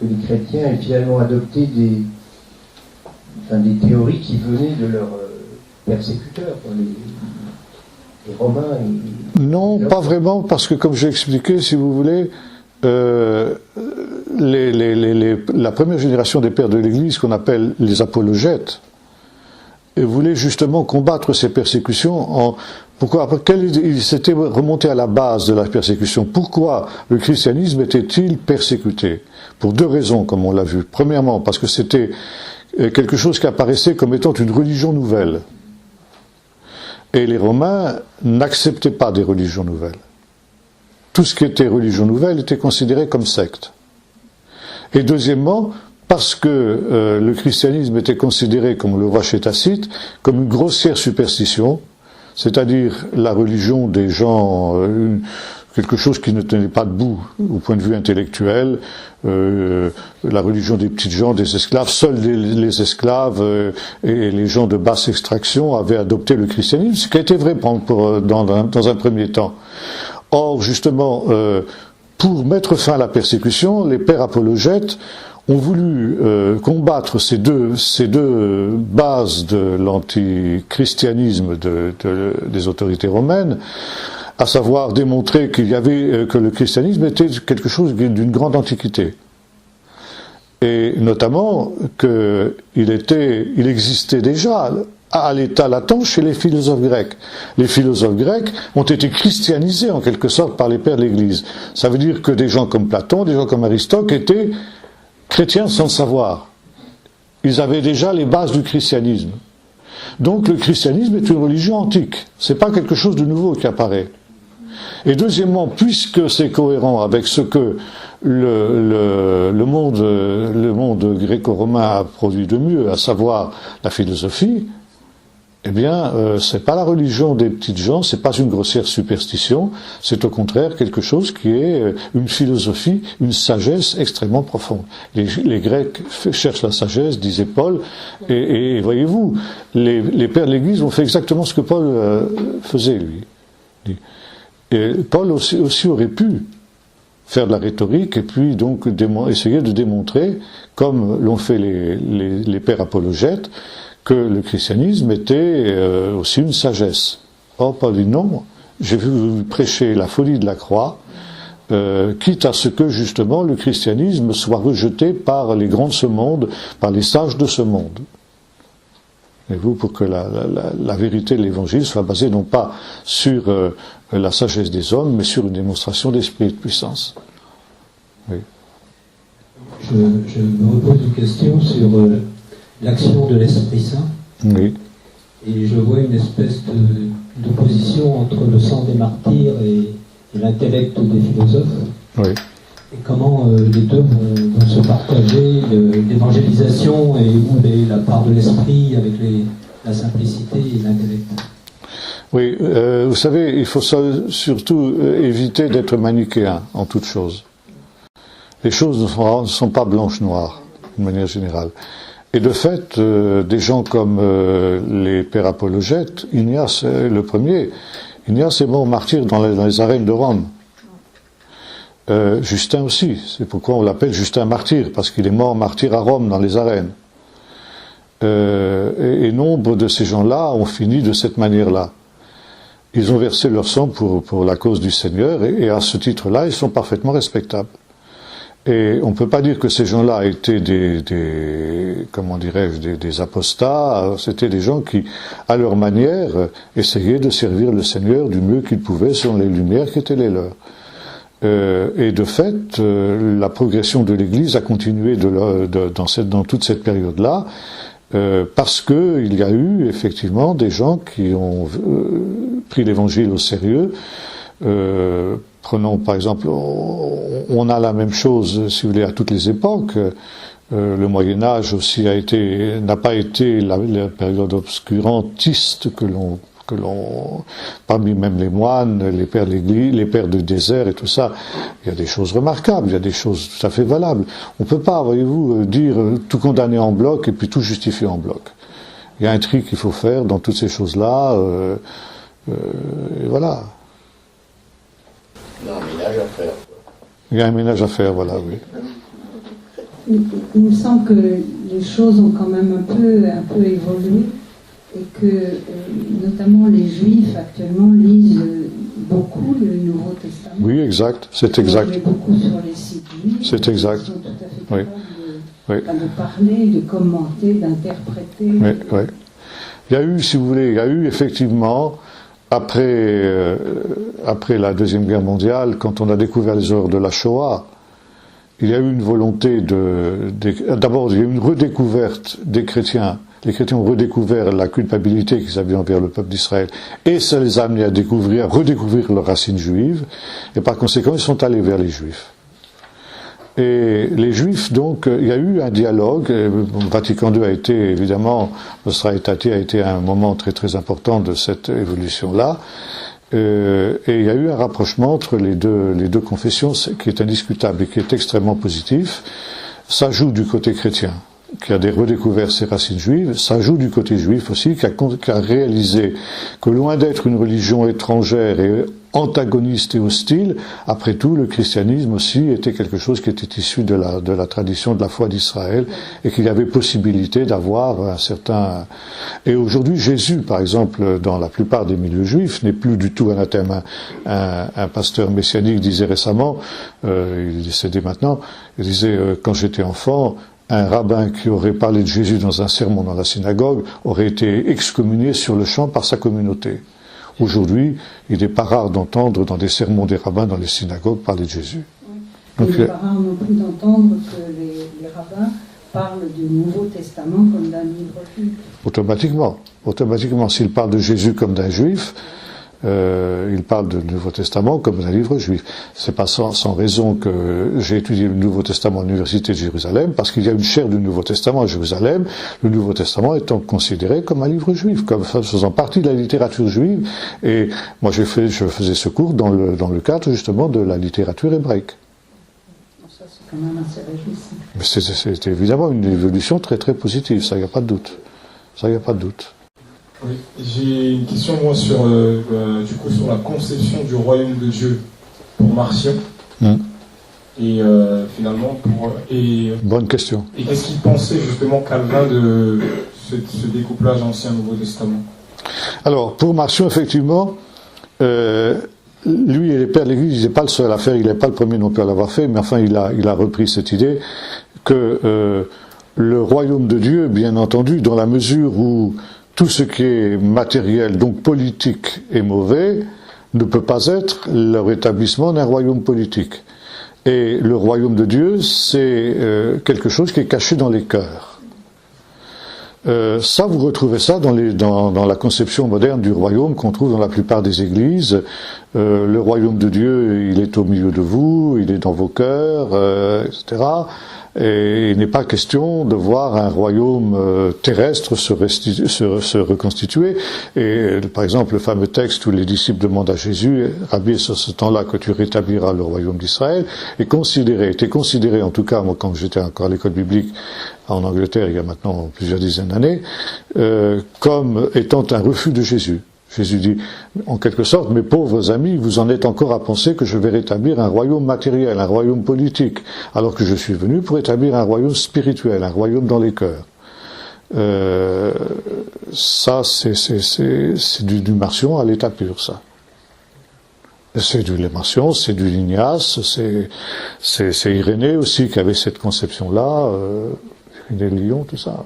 les chrétiens aient finalement adopté des théories qui venaient de leurs persécuteurs, les Romains. Non, pas vraiment, parce que comme j'ai expliqué, si vous voulez, la première génération des pères de l'Église, qu'on appelle les apologètes, voulaient justement combattre ces persécutions pourquoi? Ils s'étaient remontés à la base de la persécution. Pourquoi le christianisme était-il persécuté? Pour deux raisons, comme on l'a vu. Premièrement, parce que c'était quelque chose qui apparaissait comme étant une religion nouvelle. Et les Romains n'acceptaient pas des religions nouvelles. Tout ce qui était religion nouvelle était considéré comme secte. Et deuxièmement, parce que le christianisme était considéré, comme on le voit chez Tacite, comme une grossière superstition, c'est-à-dire la religion des gens, quelque chose qui ne tenait pas debout au point de vue intellectuel, la religion des petites gens, des esclaves. Seuls les esclaves et les gens de basse extraction avaient adopté le christianisme, ce qui a été vrai dans un premier temps. Or, justement, pour mettre fin à la persécution, les pères apologètes ont voulu combattre ces deux bases de l'antichristianisme des autorités romaines, à savoir démontrer que le christianisme était quelque chose d'une grande antiquité. Et notamment qu'il existait déjà à l'état latent chez les philosophes grecs. Les philosophes grecs ont été christianisés en quelque sorte par les pères de l'Église. Ça veut dire que des gens comme Platon, des gens comme Aristote étaient chrétiens sans le savoir. Ils avaient déjà les bases du christianisme. Donc le christianisme est une religion antique. C'est pas quelque chose de nouveau qui apparaît. Et deuxièmement, puisque c'est cohérent avec ce que le monde gréco-romain a produit de mieux, à savoir la philosophie, eh bien, c'est pas la religion des petites gens, c'est pas une grossière superstition, c'est au contraire quelque chose qui est une philosophie, une sagesse extrêmement profonde. Les Grecs cherchent la sagesse, disait Paul, et voyez-vous, les pères de l'Église ont fait exactement ce que Paul faisait, lui. Et Paul aussi aurait pu faire de la rhétorique et puis donc essayer de démontrer, comme l'ont fait les pères apologètes, que le christianisme était aussi une sagesse. Or, Paul dit non, j'ai vu vous prêcher la folie de la croix, quitte à ce que justement le christianisme soit rejeté par les grands de ce monde, par les sages de ce monde. Et vous, pour que la vérité de l'évangile soit basée non pas sur la sagesse des hommes, mais sur une démonstration d'esprit et de puissance. Oui. Je me repose une question sur l'action de l'Esprit Saint. Oui. Et je vois une espèce d'opposition entre le sang des martyrs et l'intellect des philosophes. Oui. Et comment les deux vont se partager l'évangélisation et où est la part de l'esprit avec la simplicité et l'intellect. Oui, vous savez, il faut surtout éviter d'être manichéen en toute chose. Les choses ne sont pas blanches-noires, de manière générale. Et de fait, des gens comme les pères apologètes, Ignace le premier, Ignace est mort martyr dans les arènes de Rome. Justin aussi, c'est pourquoi on l'appelle Justin martyr, parce qu'il est mort martyr à Rome dans les arènes. Et nombre de ces gens-là ont fini de cette manière-là. ils ont versé leur sang pour la cause du Seigneur, et à ce titre-là, ils sont parfaitement respectables. Et on ne peut pas dire que ces gens-là étaient des apostats. C'était des gens qui, à leur manière, essayaient de servir le Seigneur du mieux qu'ils pouvaient selon les lumières qui étaient les leurs. Et de fait, la progression de l'Église a continué dans toute cette période-là, parce que il y a eu effectivement des gens qui ont pris l'Évangile au sérieux. Prenons par exemple, on a la même chose, si vous voulez, à toutes les époques. Le Moyen Âge aussi n'a pas été la période obscurantiste que l'on, parmi même les moines, les pères de l'Église, les pères du désert et tout ça. Il y a des choses remarquables, il y a des choses tout à fait valables. On peut pas, voyez-vous, dire tout condamner en bloc et puis tout justifier en bloc. Il y a un tri qu'il faut faire dans toutes ces choses-là, et voilà. Il y a un ménage à faire. Il y a un ménage à faire, voilà, oui. Il me semble que les choses ont quand même un peu évolué et que notamment les Juifs actuellement lisent beaucoup le Nouveau Testament. Oui, exact, c'est exact. Ils beaucoup sur les sites juifs. C'est exact. Ils sont tout à fait capables de parler, de commenter, d'interpréter. Oui, oui. Il y a eu, si vous voulez, effectivement, après la Deuxième Guerre mondiale, quand on a découvert les horreurs de la Shoah, il y a eu une volonté d'abord, il y a eu une redécouverte des chrétiens. Les chrétiens ont redécouvert la culpabilité qu'ils avaient envers le peuple d'Israël, et ça les a amenés à redécouvrir leurs racines juives, et par conséquent, ils sont allés vers les Juifs. Et les Juifs, donc, il y a eu un dialogue. Vatican II a été, évidemment, Nostra Aetate a été un moment très très important de cette évolution-là. Et il y a eu un rapprochement entre les deux confessions, qui est indiscutable et qui est extrêmement positif. Ça joue du côté chrétien, qui a redécouvert ses racines juives. Ça joue du côté juif aussi, qui a réalisé que loin d'être une religion étrangère et antagoniste et hostile, après tout, le christianisme aussi était quelque chose qui était issu de la tradition de la foi d'Israël, et qu'il y avait possibilité d'avoir un certain... Et aujourd'hui, Jésus, par exemple, dans la plupart des milieux juifs, n'est plus du tout anathème. Un pasteur messianique disait récemment, il est décédé maintenant, il disait, quand j'étais enfant, un rabbin qui aurait parlé de Jésus dans un sermon dans la synagogue aurait été excommunié sur le champ par sa communauté. Aujourd'hui, il n'est pas rare d'entendre dans des sermons des rabbins dans les synagogues parler de Jésus. Oui. Donc, il n'est pas rare non plus d'entendre que les rabbins parlent du Nouveau Testament comme d'un livre juif. Automatiquement, s'ils parlent de Jésus comme d'un juif, il parle du Nouveau Testament comme d'un livre juif. C'est pas sans raison que j'ai étudié le Nouveau Testament à l'Université de Jérusalem, parce qu'il y a une chaire du Nouveau Testament à Jérusalem, le Nouveau Testament étant considéré comme un livre juif, comme faisant partie de la littérature juive, et moi je faisais ce cours dans le cadre justement de la littérature hébraïque. Ça c'est quand même assez réjouissant. Mais c'est évidemment une évolution très très positive, ça il n'y a pas de doute. Oui, j'ai une question moi sur la conception du royaume de Dieu pour Marcion. Et finalement bonne question. Et qu'est-ce qu'il pensait justement Calvin de ce découplage Ancien-Nouveau Testament? Alors pour Marcion, effectivement, lui et les pères de l'Église, il n'est pas le seul à faire, il n'est pas le premier non plus à l'avoir fait, mais enfin il a repris cette idée que le royaume de Dieu, bien entendu, dans la mesure où tout ce qui est matériel, donc politique, est mauvais, ne peut pas être le rétablissement d'un royaume politique. Et le royaume de Dieu, c'est quelque chose qui est caché dans les cœurs. Ça, vous retrouvez ça dans la conception moderne du royaume qu'on trouve dans la plupart des églises. Le royaume de Dieu, il est au milieu de vous, il est dans vos cœurs, etc. Et il n'est pas question de voir un royaume terrestre se reconstituer. Et par exemple, le fameux texte où les disciples demandent à Jésus, « Rabbi, c'est ce temps-là que tu rétabliras le royaume d'Israël », était considéré, en tout cas, moi quand j'étais encore à l'école biblique en Angleterre, il y a maintenant plusieurs dizaines d'années, comme étant un refus de Jésus. Jésus dit, en quelque sorte, mes pauvres amis, vous en êtes encore à penser que je vais rétablir un royaume matériel, un royaume politique, alors que je suis venu pour établir un royaume spirituel, un royaume dans les cœurs. ça, c'est du Marcion à l'état pur, ça. C'est du Marcion, c'est du Lignace, c'est Irénée aussi qui avait cette conception-là, Irénée de Lyon, tout ça.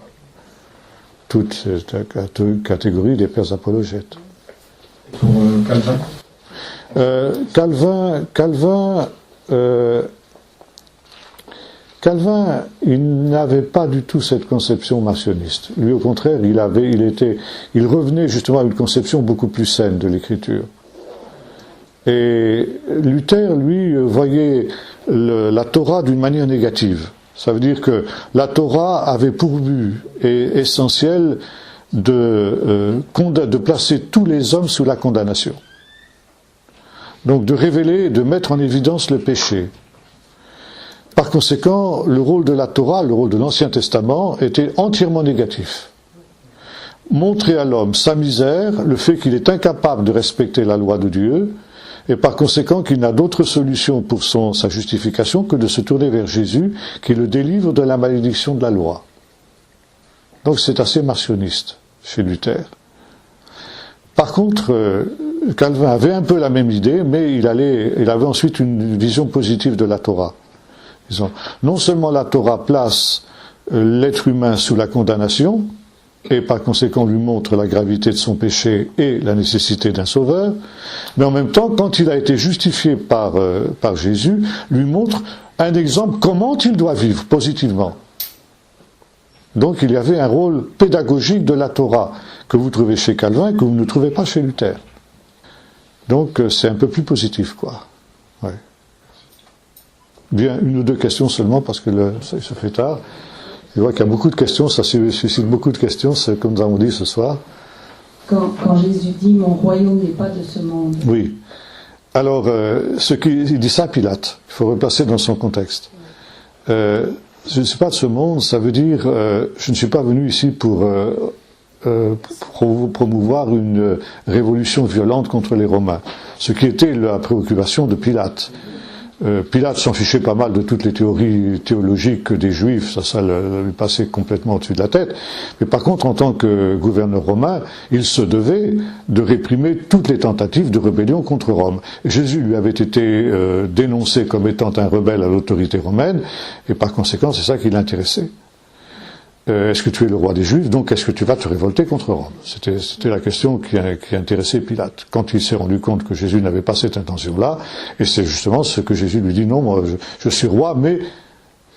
Toute cette catégorie des pères apologètes. Pour Calvin Calvin, il n'avait pas du tout cette conception marcioniste. Lui, au contraire, il revenait justement à une conception beaucoup plus saine de l'écriture. Et Luther, lui, voyait la Torah d'une manière négative. Ça veut dire que la Torah avait pour but essentiel de placer tous les hommes sous la condamnation. Donc de révéler, de mettre en évidence le péché. Par conséquent, le rôle de la Torah, le rôle de l'Ancien Testament, était entièrement négatif. Montrer à l'homme sa misère, le fait qu'il est incapable de respecter la loi de Dieu, et par conséquent qu'il n'a d'autre solution pour sa justification que de se tourner vers Jésus, qui le délivre de la malédiction de la loi. Donc c'est assez marcioniste chez Luther. Par contre, Calvin avait un peu la même idée, mais il avait ensuite une vision positive de la Torah. Disons, non seulement la Torah place l'être humain sous la condamnation, et par conséquent lui montre la gravité de son péché et la nécessité d'un sauveur, mais en même temps, quand il a été justifié par Jésus, lui montre un exemple comment il doit vivre positivement. Donc il y avait un rôle pédagogique de la Torah que vous trouvez chez Calvin et que vous ne trouvez pas chez Luther. Donc c'est un peu plus positif, quoi. Ouais. Bien, une ou deux questions seulement parce que ça se fait tard. Je vois qu'il y a beaucoup de questions, ça suscite beaucoup de questions, c'est comme nous avons dit ce soir. Quand Jésus dit « Mon royaume n'est pas de ce monde ». Oui. Alors, il dit ça à Pilate. Il faut replacer dans son contexte. Je ne suis pas de ce monde, ça veut dire je ne suis pas venu ici pour promouvoir une révolution violente contre les Romains. Ce qui était la préoccupation de Pilate. Pilate s'en fichait pas mal de toutes les théories théologiques des Juifs, ça lui passait complètement au-dessus de la tête. Mais par contre, en tant que gouverneur romain, il se devait de réprimer toutes les tentatives de rébellion contre Rome. Jésus lui avait été dénoncé comme étant un rebelle à l'autorité romaine, et par conséquent, c'est ça qui l'intéressait. Est-ce que tu es le roi des Juifs, donc est-ce que tu vas te révolter contre Rome? C'était la question qui intéressait Pilate. Quand il s'est rendu compte que Jésus n'avait pas cette intention-là, et c'est justement ce que Jésus lui dit, non, moi je suis roi, mais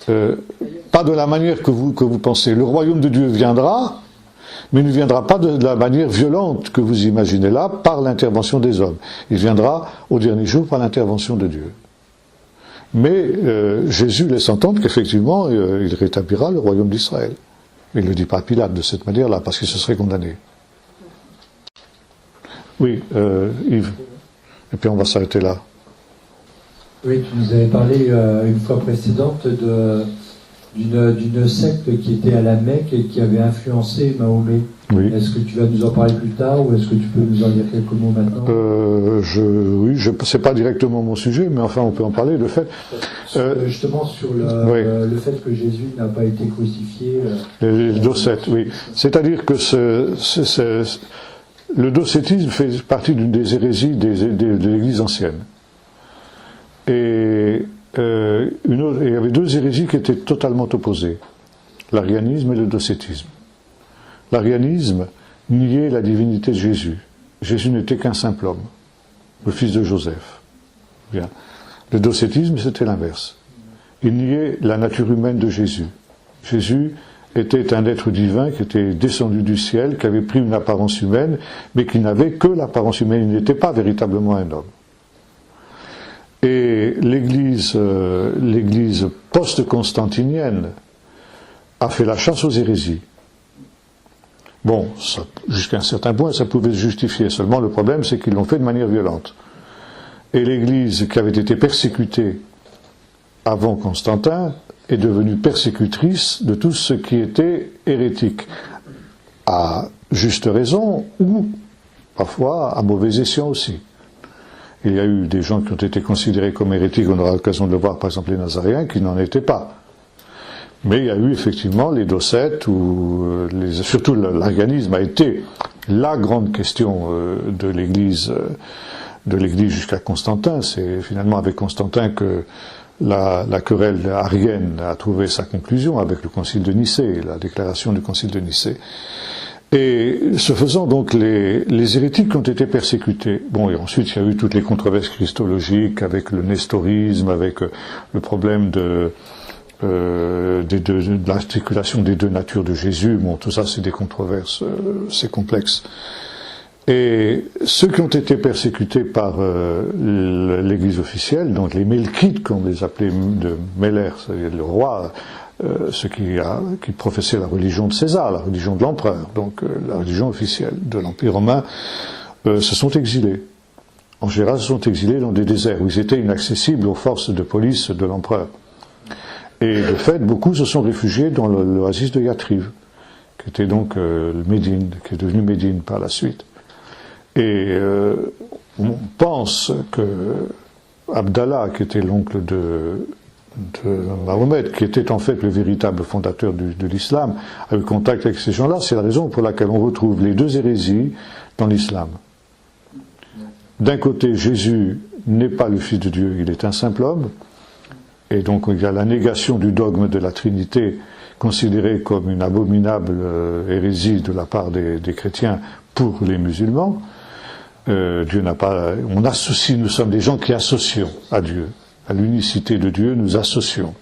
pas de la manière que vous pensez. Le royaume de Dieu viendra, mais il ne viendra pas de la manière violente que vous imaginez là, par l'intervention des hommes. Il viendra au dernier jour par l'intervention de Dieu. Mais Jésus laisse entendre qu'effectivement, il rétablira le royaume d'Israël. Il ne le dit pas à Pilate de cette manière-là, parce qu'il se serait condamné. Oui, Yves. Et puis on va s'arrêter là. Oui, tu nous avais parlé une fois précédente d'une secte qui était à la Mecque et qui avait influencé Mahomet. Oui. Est-ce que tu vas nous en parler plus tard ou est-ce que tu peux nous en dire quelques mots maintenant? Oui, c'est pas directement mon sujet, mais enfin on peut en parler. Le fait, justement sur le fait que Jésus n'a pas été crucifié. Les docètes, oui. C'est-à-dire que le docétisme fait partie d'une des hérésies de l'Église ancienne. Et il y avait deux hérésies qui étaient totalement opposées, l'arianisme et le docétisme. L'arianisme niait la divinité de Jésus. Jésus n'était qu'un simple homme, le fils de Joseph. Bien. Le docétisme, c'était l'inverse. Il niait la nature humaine de Jésus. Jésus était un être divin qui était descendu du ciel, qui avait pris une apparence humaine, mais qui n'avait que l'apparence humaine. Il n'était pas véritablement un homme. Et l'Église post-constantinienne a fait la chasse aux hérésies. Bon, jusqu'à un certain point, ça pouvait se justifier. Seulement, le problème, c'est qu'ils l'ont fait de manière violente. Et l'Église, qui avait été persécutée avant Constantin, est devenue persécutrice de tout ce qui était hérétique. À juste raison, ou parfois à mauvais escient aussi. Il y a eu des gens qui ont été considérés comme hérétiques, on aura l'occasion de le voir, par exemple les Nazaréens, qui n'en étaient pas. Mais il y a eu effectivement les docettes, où surtout l'organisme a été la grande question de l'Église jusqu'à Constantin. C'est finalement avec Constantin que la querelle arienne a trouvé sa conclusion avec le Concile de Nicée, la déclaration du Concile de Nicée. Et ce faisant, donc, les hérétiques ont été persécutés. Bon, et ensuite, il y a eu toutes les controverses christologiques avec le nestorisme, avec le problème de l'articulation des deux natures de Jésus. Bon, tout ça, c'est des controverses, c'est complexe. Et ceux qui ont été persécutés par l'Église officielle, donc les Melkites, comme on les appelait de Meller, c'est-à-dire le roi, ceux qui professaient la religion de César, la religion de l'empereur, donc la religion officielle de l'Empire romain, se sont exilés. En général, se sont exilés dans des déserts où ils étaient inaccessibles aux forces de police de l'empereur. Et de fait, beaucoup se sont réfugiés dans l'oasis de Yathriv, qui était donc Médine, qui est devenu Médine par la suite. Et on pense que Abdallah, qui était l'oncle de Mahomet, qui était en fait le véritable fondateur de l'islam, a eu contact avec ces gens-là. C'est la raison pour laquelle on retrouve les deux hérésies dans l'islam. D'un côté, Jésus n'est pas le Fils de Dieu, il est un simple homme. Et donc il y a la négation du dogme de la Trinité, considérée comme une abominable hérésie de la part des chrétiens pour les musulmans. Dieu n'a pas. Nous sommes des gens qui associons à Dieu. À l'unicité de Dieu, nous associons.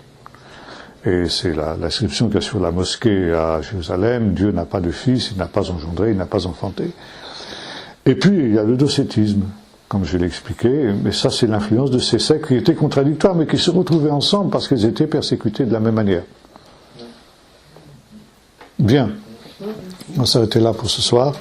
Et c'est l'inscription qu'il y a sur la mosquée à Jérusalem, Dieu n'a pas de fils, il n'a pas engendré, il n'a pas enfanté. Et puis, il y a le docétisme, comme je l'ai expliqué, mais ça c'est l'influence de ces sectes qui étaient contradictoires, mais qui se retrouvaient ensemble parce qu'ils étaient persécutés de la même manière. Bien. On va s'arrêter là pour ce soir.